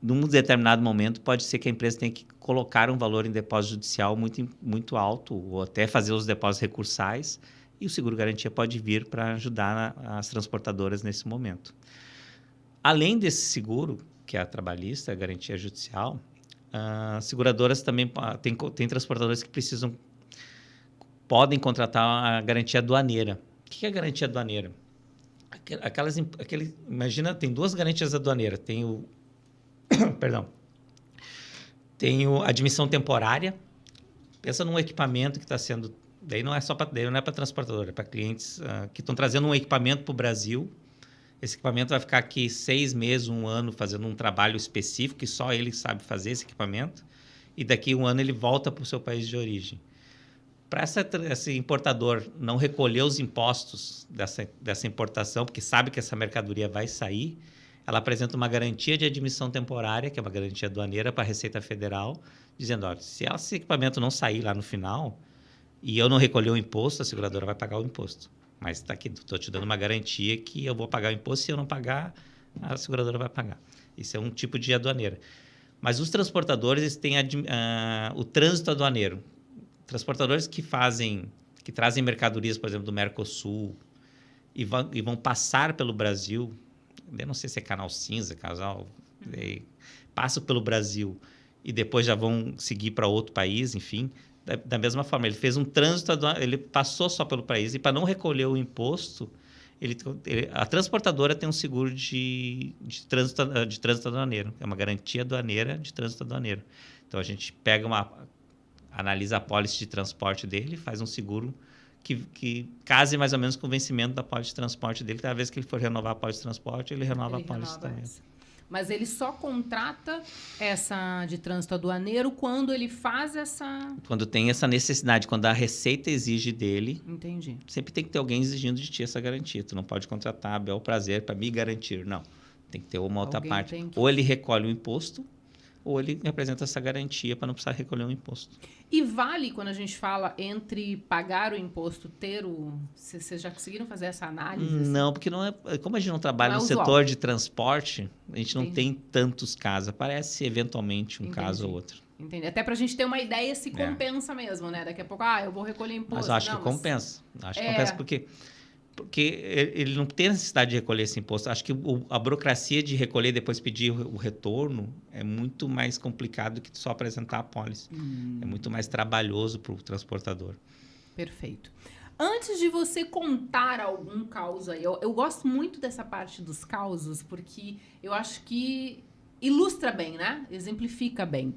num determinado momento, pode ser que a empresa tenha que colocar um valor em depósito judicial muito, muito alto, ou até fazer os depósitos recursais, e o seguro-garantia pode vir para ajudar as transportadoras nesse momento. Além desse seguro, que é a trabalhista, a garantia judicial, seguradoras também tem transportadoras que podem contratar a garantia aduaneira. O que é a garantia aduaneira? Imagina, tem 2 garantias aduaneiras. Tem a admissão temporária. Pensa num equipamento que está sendo... Daí não é para transportadora, é para clientes que estão trazendo um equipamento para o Brasil. Esse equipamento vai ficar aqui 6 meses, 1 ano, fazendo um trabalho específico, que só ele sabe fazer esse equipamento. E daqui 1 ano ele volta para o seu país de origem. Para esse importador não recolher os impostos dessa importação, porque sabe que essa mercadoria vai sair, ela apresenta uma garantia de admissão temporária, que é uma garantia aduaneira para a Receita Federal, dizendo, olha, se esse equipamento não sair lá no final e eu não recolher o imposto, a seguradora vai pagar o imposto. Mas está aqui, estou te dando uma garantia que eu vou pagar o imposto, se eu não pagar, a seguradora vai pagar. Isso é um tipo de aduaneira. Mas os transportadores têm o trânsito aduaneiro. Transportadores que trazem mercadorias, por exemplo, do Mercosul e vão passar pelo Brasil, eu não sei se é canal cinza, passam pelo Brasil e depois já vão seguir para outro país, enfim, da mesma forma. Ele fez um trânsito, ele passou só pelo país e para não recolher o imposto, a transportadora tem um seguro de trânsito aduaneiro, é uma garantia aduaneira de trânsito aduaneiro. Então, a gente analisa a pólice de transporte dele, faz um seguro que case mais ou menos com o vencimento da pólice de transporte dele. Cada vez que ele for renovar a pólice de transporte, ele renova a pólice também. Mas ele só contrata essa de trânsito aduaneiro quando ele faz essa... Quando tem essa necessidade, quando a Receita exige dele, Entendi. sempre tem que ter alguém exigindo de ti essa garantia. Tu não pode contratar a bel prazer para me garantir, não. Tem que ter uma outra Alguém parte. tem que- Ou ele recolhe o imposto, ou ele representa essa garantia para não precisar recolher o imposto. E vale, quando a gente fala entre pagar o imposto, ter o... Vocês já conseguiram fazer essa análise? assim? Não, porque não é, como a gente não trabalha Não é no usual. setor de transporte, a gente não Entendi. tem tantos casos. Aparece eventualmente um Entendi. caso ou outro. Entendi. Até pra gente ter uma ideia se É. compensa mesmo, né? Daqui a pouco, eu vou recolher imposto. Mas eu acho Não, que compensa. Acho que É. compensa porque ele não tem necessidade de recolher esse imposto. Acho que a burocracia de recolher e depois pedir o retorno é muito mais complicado do que só apresentar a pólice. É muito mais trabalhoso para o transportador. Perfeito. Antes de você contar algum caos aí, eu gosto muito dessa parte dos causos, porque eu acho que ilustra bem, né? Exemplifica bem.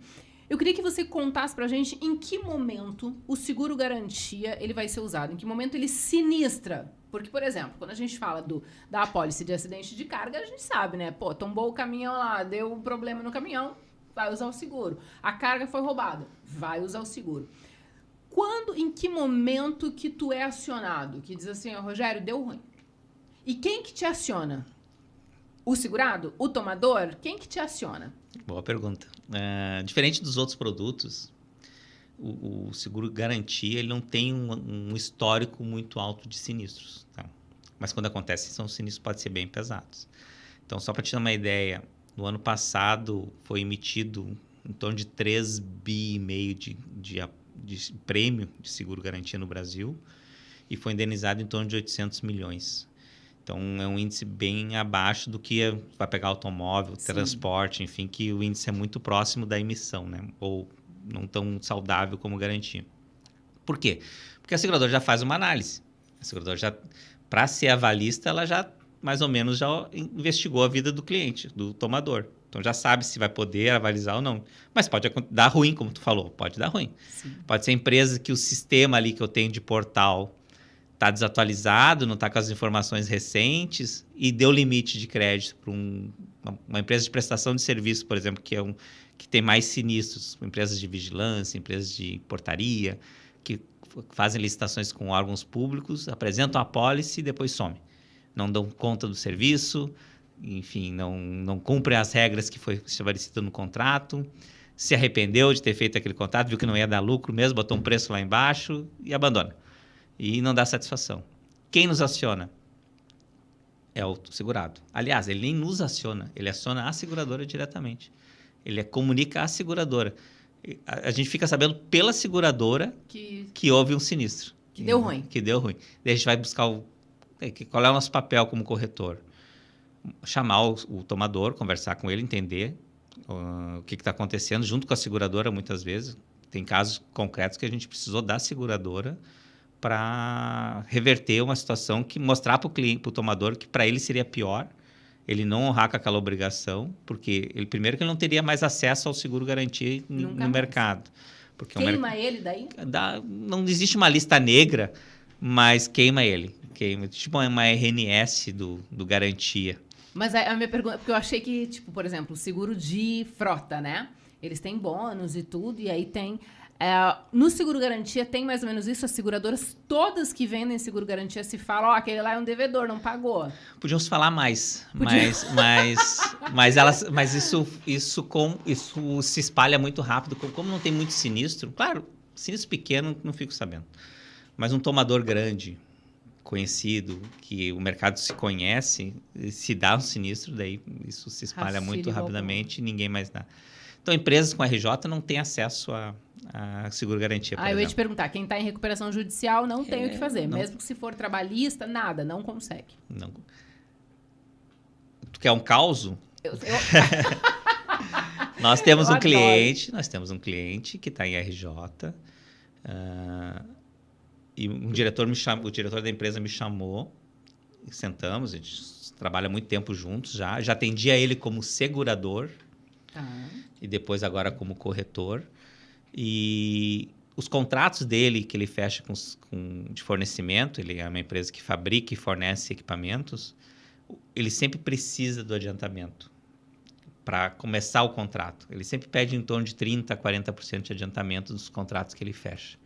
Eu queria que você contasse pra gente em que momento o seguro garantia ele vai ser usado, em que momento ele sinistra. Porque, por exemplo, quando a gente fala da apólice de acidente de carga, a gente sabe, né? Pô, tombou o caminhão lá, deu um problema no caminhão, vai usar o seguro. A carga foi roubada, vai usar o seguro. Em que momento que tu é acionado? Que diz assim, Rogério, deu ruim. E quem que te aciona? O segurado? O tomador? Quem que te aciona? Boa pergunta. Diferente dos outros produtos, o seguro garantia ele não tem um histórico muito alto de sinistros. Tá? Mas quando acontece, são sinistros que podem ser bem pesados. Então, só para te dar uma ideia, no ano passado foi emitido em torno de 3,5 bi de prêmio de seguro garantia no Brasil e foi indenizado em torno de 800 milhões. Então, é um índice bem abaixo do que vai pegar automóvel, Sim. transporte, enfim, que o índice é muito próximo da emissão, né? Ou não tão saudável como garantia. Por quê? Porque a seguradora já faz uma análise. A seguradora já, para ser avalista, ela já, mais ou menos, já investigou a vida do cliente, do tomador. Então, já sabe se vai poder avalizar ou não. Mas pode dar ruim, como tu falou. Pode dar ruim. Sim. Pode ser empresa que o sistema ali que eu tenho de portal está desatualizado, não está com as informações recentes e deu limite de crédito para uma empresa de prestação de serviço, por exemplo, que tem mais sinistros, empresas de vigilância, empresas de portaria, que fazem licitações com órgãos públicos, apresentam a pólice e depois some. Não dão conta do serviço, enfim, não cumprem as regras que foi estabelecido no contrato, se arrependeu de ter feito aquele contrato, viu que não ia dar lucro mesmo, botou um preço lá embaixo e abandona. E não dá satisfação. Quem nos aciona? É o segurado. Aliás, ele nem nos aciona, ele aciona a seguradora diretamente. Ele comunica à seguradora. A gente fica sabendo pela seguradora que houve um sinistro. Que deu ruim. Que deu ruim. Daí a gente vai buscar qual é o nosso papel como corretor. Chamar o tomador, conversar com ele, entender o que está acontecendo, junto com a seguradora, muitas vezes. Tem casos concretos que a gente precisou da seguradora para reverter uma situação que mostrar para o cliente, para o tomador, que para ele seria pior ele não honrar com aquela obrigação, porque primeiro que ele não teria mais acesso ao seguro garantia no mercado. Porque queima ele daí? Não existe uma lista negra, mas queima ele. Tipo uma RNS do garantia. Mas a minha pergunta, porque eu achei que, tipo, por exemplo, o seguro de frota, né? Eles têm bônus e tudo, e aí tem... no seguro garantia tem mais ou menos isso, as seguradoras todas que vendem seguro garantia se falam, aquele lá é um devedor, não pagou. Podiam se falar mais, mas isso se espalha muito rápido, como não tem muito sinistro, claro, sinistro pequeno não fico sabendo, mas um tomador grande, conhecido, que o mercado se conhece, se dá um sinistro, daí isso se espalha muito rapidamente e ninguém mais dá. Então, empresas com RJ não têm acesso a seguro-garantia, por exemplo. Eu ia te perguntar, quem está em recuperação judicial não tem o que fazer. Não. Mesmo que se for trabalhista, nada, não consegue. Não. Tu quer um caos? Nós temos um cliente que está em RJ e o diretor da empresa me chamou, sentamos, a gente trabalha muito tempo juntos já atendia ele como segurador. E depois agora como corretor. E os contratos dele que ele fecha de fornecimento, ele é uma empresa que fabrica e fornece equipamentos, ele sempre precisa do adiantamento. para começar o contrato. Ele sempre pede em torno de 30% a 40% de adiantamento dos contratos que ele fecha.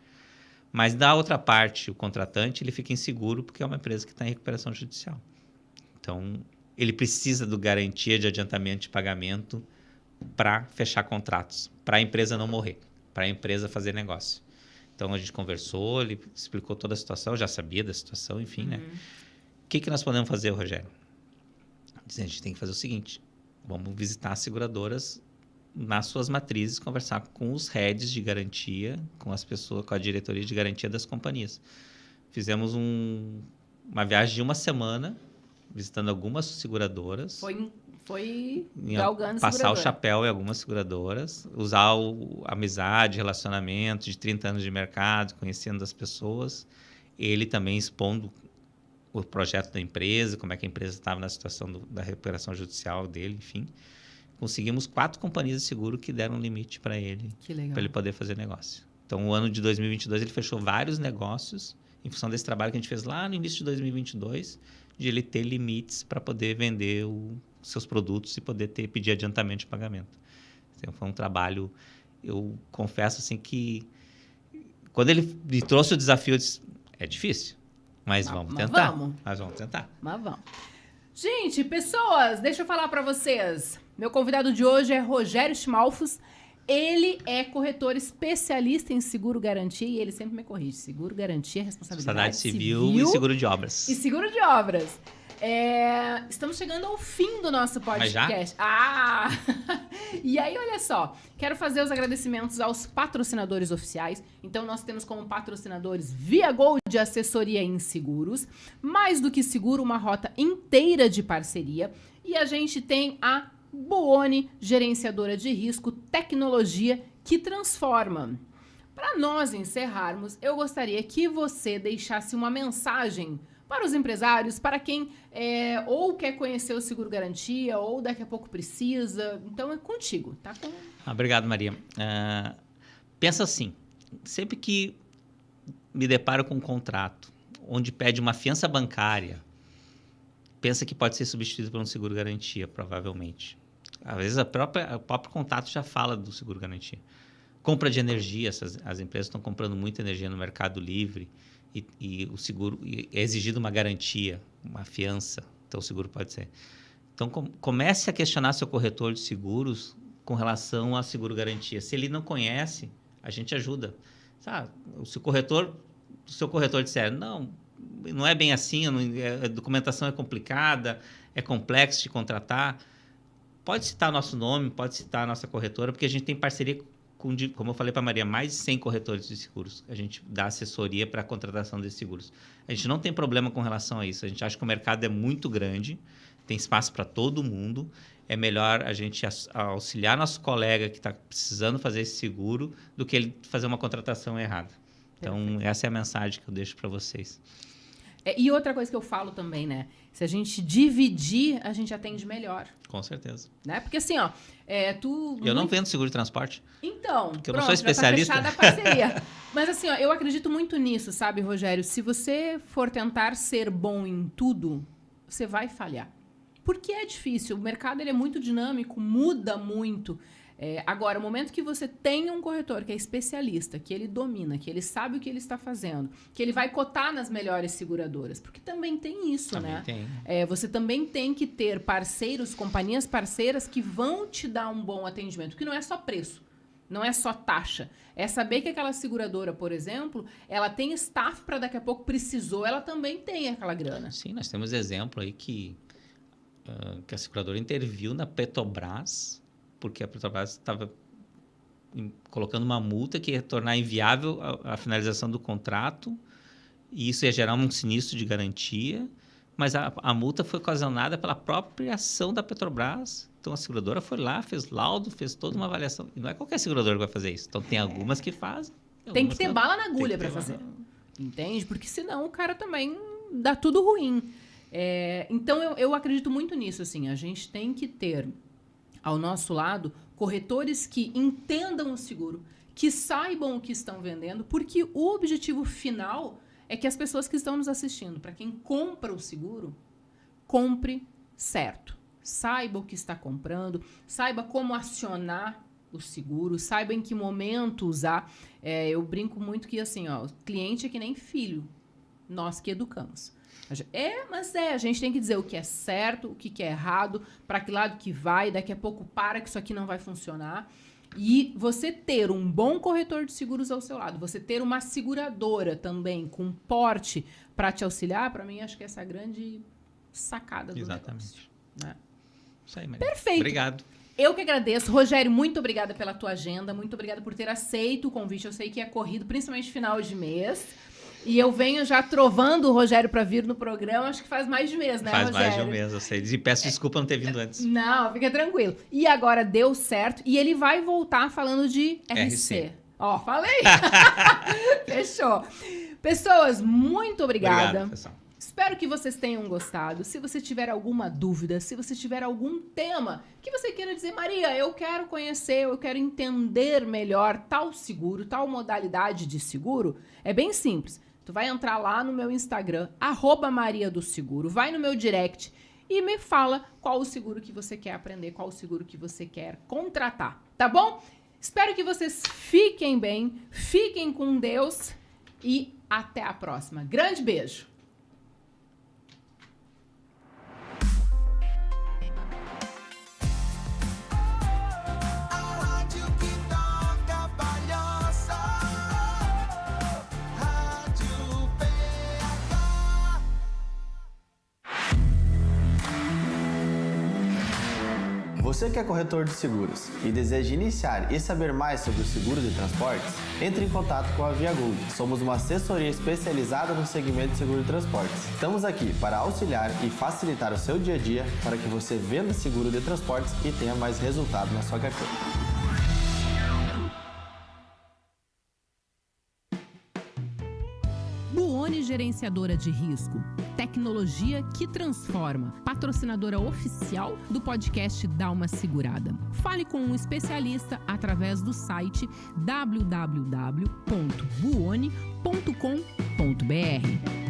Mas, da outra parte, o contratante ele fica inseguro porque é uma empresa que está em recuperação judicial. Então, ele precisa do garantia de adiantamento de pagamento para fechar contratos, para a empresa não morrer, para a empresa fazer negócio. Então, a gente conversou, ele explicou toda a situação, já sabia da situação, enfim, né? O que nós podemos fazer, Rogério? A gente tem que fazer o seguinte, vamos visitar as seguradoras nas suas matrizes, conversar com os heads de garantia, com as pessoas, com a diretoria de garantia das companhias. Fizemos uma viagem de uma semana, visitando algumas seguradoras. Foi galgando passar o chapéu em algumas seguradoras, usar a amizade, relacionamento de 30 anos de mercado, conhecendo as pessoas. Ele também expondo o projeto da empresa, como é que a empresa estava na situação da recuperação judicial dele, enfim. Conseguimos 4 companhias de seguro que deram um limite para ele poder fazer negócio. Então, o ano de 2022, ele fechou vários negócios em função desse trabalho que a gente fez lá no início de 2022, de ele ter limites para poder vender seus produtos e poder pedir adiantamento de pagamento. Então, foi um trabalho, eu confesso assim que quando ele me trouxe o desafio, eu disse, é difícil, mas vamos tentar. Mas vamos tentar. Mas vamos. Gente, pessoas, deixa eu falar para vocês. Meu convidado de hoje é Rogério Schmalfus. Ele é corretor especialista em seguro garantia e ele sempre me corrige. Seguro garantia, responsabilidade civil e seguro de obras. E seguro de obras. Estamos chegando ao fim do nosso podcast. E aí, olha só. Quero fazer os agradecimentos aos patrocinadores oficiais. Então, nós temos como patrocinadores ViaGold de assessoria em seguros. Mais do que seguro, uma rota inteira de parceria. E a gente tem a Buoni, gerenciadora de risco, tecnologia que transforma. Para nós encerrarmos, eu gostaria que você deixasse uma mensagem para os empresários, para quem ou quer conhecer o seguro garantia, ou daqui a pouco precisa. Então, é contigo, tá? Obrigado, Maria. Pensa assim, sempre que me deparo com um contrato onde pede uma fiança bancária, pensa que pode ser substituído por um seguro garantia, provavelmente. Às vezes, o próprio contato já fala do seguro garantia. Compra de energia, as empresas estão comprando muita energia no Mercado Livre e o seguro é exigido uma garantia, uma fiança, então o seguro pode ser. Então, comece a questionar seu corretor de seguros com relação a seguro garantia. Se ele não conhece, a gente ajuda. Sabe? Se o seu corretor disser, não é bem assim, a documentação é complicada, é complexo de contratar, pode citar nosso nome, pode citar a nossa corretora, porque a gente tem parceria com, como eu falei para a Maria, mais de 100 corretores de seguros. A gente dá assessoria para a contratação desses seguros. A gente não tem problema com relação a isso. A gente acha que o mercado é muito grande, tem espaço para todo mundo. É melhor a gente auxiliar nosso colega que está precisando fazer esse seguro do que ele fazer uma contratação errada. Então, essa é a mensagem que eu deixo para vocês. E outra coisa que eu falo também, né? Se a gente dividir, a gente atende melhor. Com certeza. Né? Porque assim, ó... Eu não vendo seguro de transporte. Então, porque eu não sou especialista. Já tá fechada a parceria. Mas assim, ó, eu acredito muito nisso, sabe, Rogério? Se você for tentar ser bom em tudo, você vai falhar. Porque é difícil. O mercado ele é muito dinâmico, muda muito. Agora, o momento que você tem um corretor que é especialista, que ele domina, que ele sabe o que ele está fazendo, que ele vai cotar nas melhores seguradoras, porque também tem isso, também né? Tem. Você também tem que ter parceiros, companhias parceiras que vão te dar um bom atendimento, que não é só preço, não é só taxa. É saber que aquela seguradora, por exemplo, ela tem staff para daqui a pouco precisou, ela também tem aquela grana. Sim, nós temos exemplo aí que a seguradora interviu na Petrobras, porque a Petrobras estava colocando uma multa que ia tornar inviável a finalização do contrato, e isso ia gerar um sinistro de garantia, mas a multa foi ocasionada pela própria ação da Petrobras. Então, a seguradora foi lá, fez laudo, fez toda uma avaliação. E não é qualquer seguradora que vai fazer isso. Então, tem algumas que fazem. Tem que ter bala na agulha para fazer. Entende? Porque senão o cara também dá tudo ruim. Então, eu acredito muito nisso. Assim, a gente tem que ter ao nosso lado corretores que entendam o seguro, que saibam o que estão vendendo, porque o objetivo final é que as pessoas que estão nos assistindo, para quem compra o seguro, compre certo. saiba o que está comprando, saiba como acionar o seguro, saiba em que momento usar. Eu brinco muito que, assim, ó, o cliente é que nem filho, nós que educamos. A gente tem que dizer o que é certo, o que é errado, para que lado que vai, daqui a pouco para que isso aqui não vai funcionar. E você ter um bom corretor de seguros ao seu lado, você ter uma seguradora também com porte para te auxiliar, para mim, acho que essa é a grande sacada do negócio. Né? Isso aí, Maria. Perfeito. Obrigado. Eu que agradeço. Rogério, muito obrigada pela tua agenda, muito obrigada por ter aceito o convite. Eu sei que é corrido, principalmente final de mês. E eu venho já trovando o Rogério para vir no programa, acho que faz mais de mês, né, Faz Rogério? mais de um mês, eu sei. E peço desculpa não ter vindo antes. Não, fica tranquilo. E agora deu certo. E ele vai voltar falando de RC. Ó, falei. Fechou. Pessoas, muito obrigada. Obrigado, pessoal. Espero que vocês tenham gostado. Se você tiver alguma dúvida, se você tiver algum tema que você queira dizer, Maria, eu quero conhecer, eu quero entender melhor tal seguro, tal modalidade de seguro, é bem simples. Tu vai entrar lá no meu Instagram, @mariadoseguro, vai no meu direct e me fala qual o seguro que você quer aprender, qual o seguro que você quer contratar, tá bom? Espero que vocês fiquem bem, fiquem com Deus e até a próxima. Grande beijo! Você que é corretor de seguros e deseja iniciar e saber mais sobre o seguro de transportes, entre em contato com a Via Gold. Somos uma assessoria especializada no segmento de seguro de transportes. Estamos aqui para auxiliar e facilitar o seu dia a dia para que você venda seguro de transportes e tenha mais resultado na sua carteira. Buoni Gerenciadora de Risco. Tecnologia que transforma. Patrocinadora oficial do podcast Dá Uma Segurada. Fale com um especialista através do site www.buoni.com.br.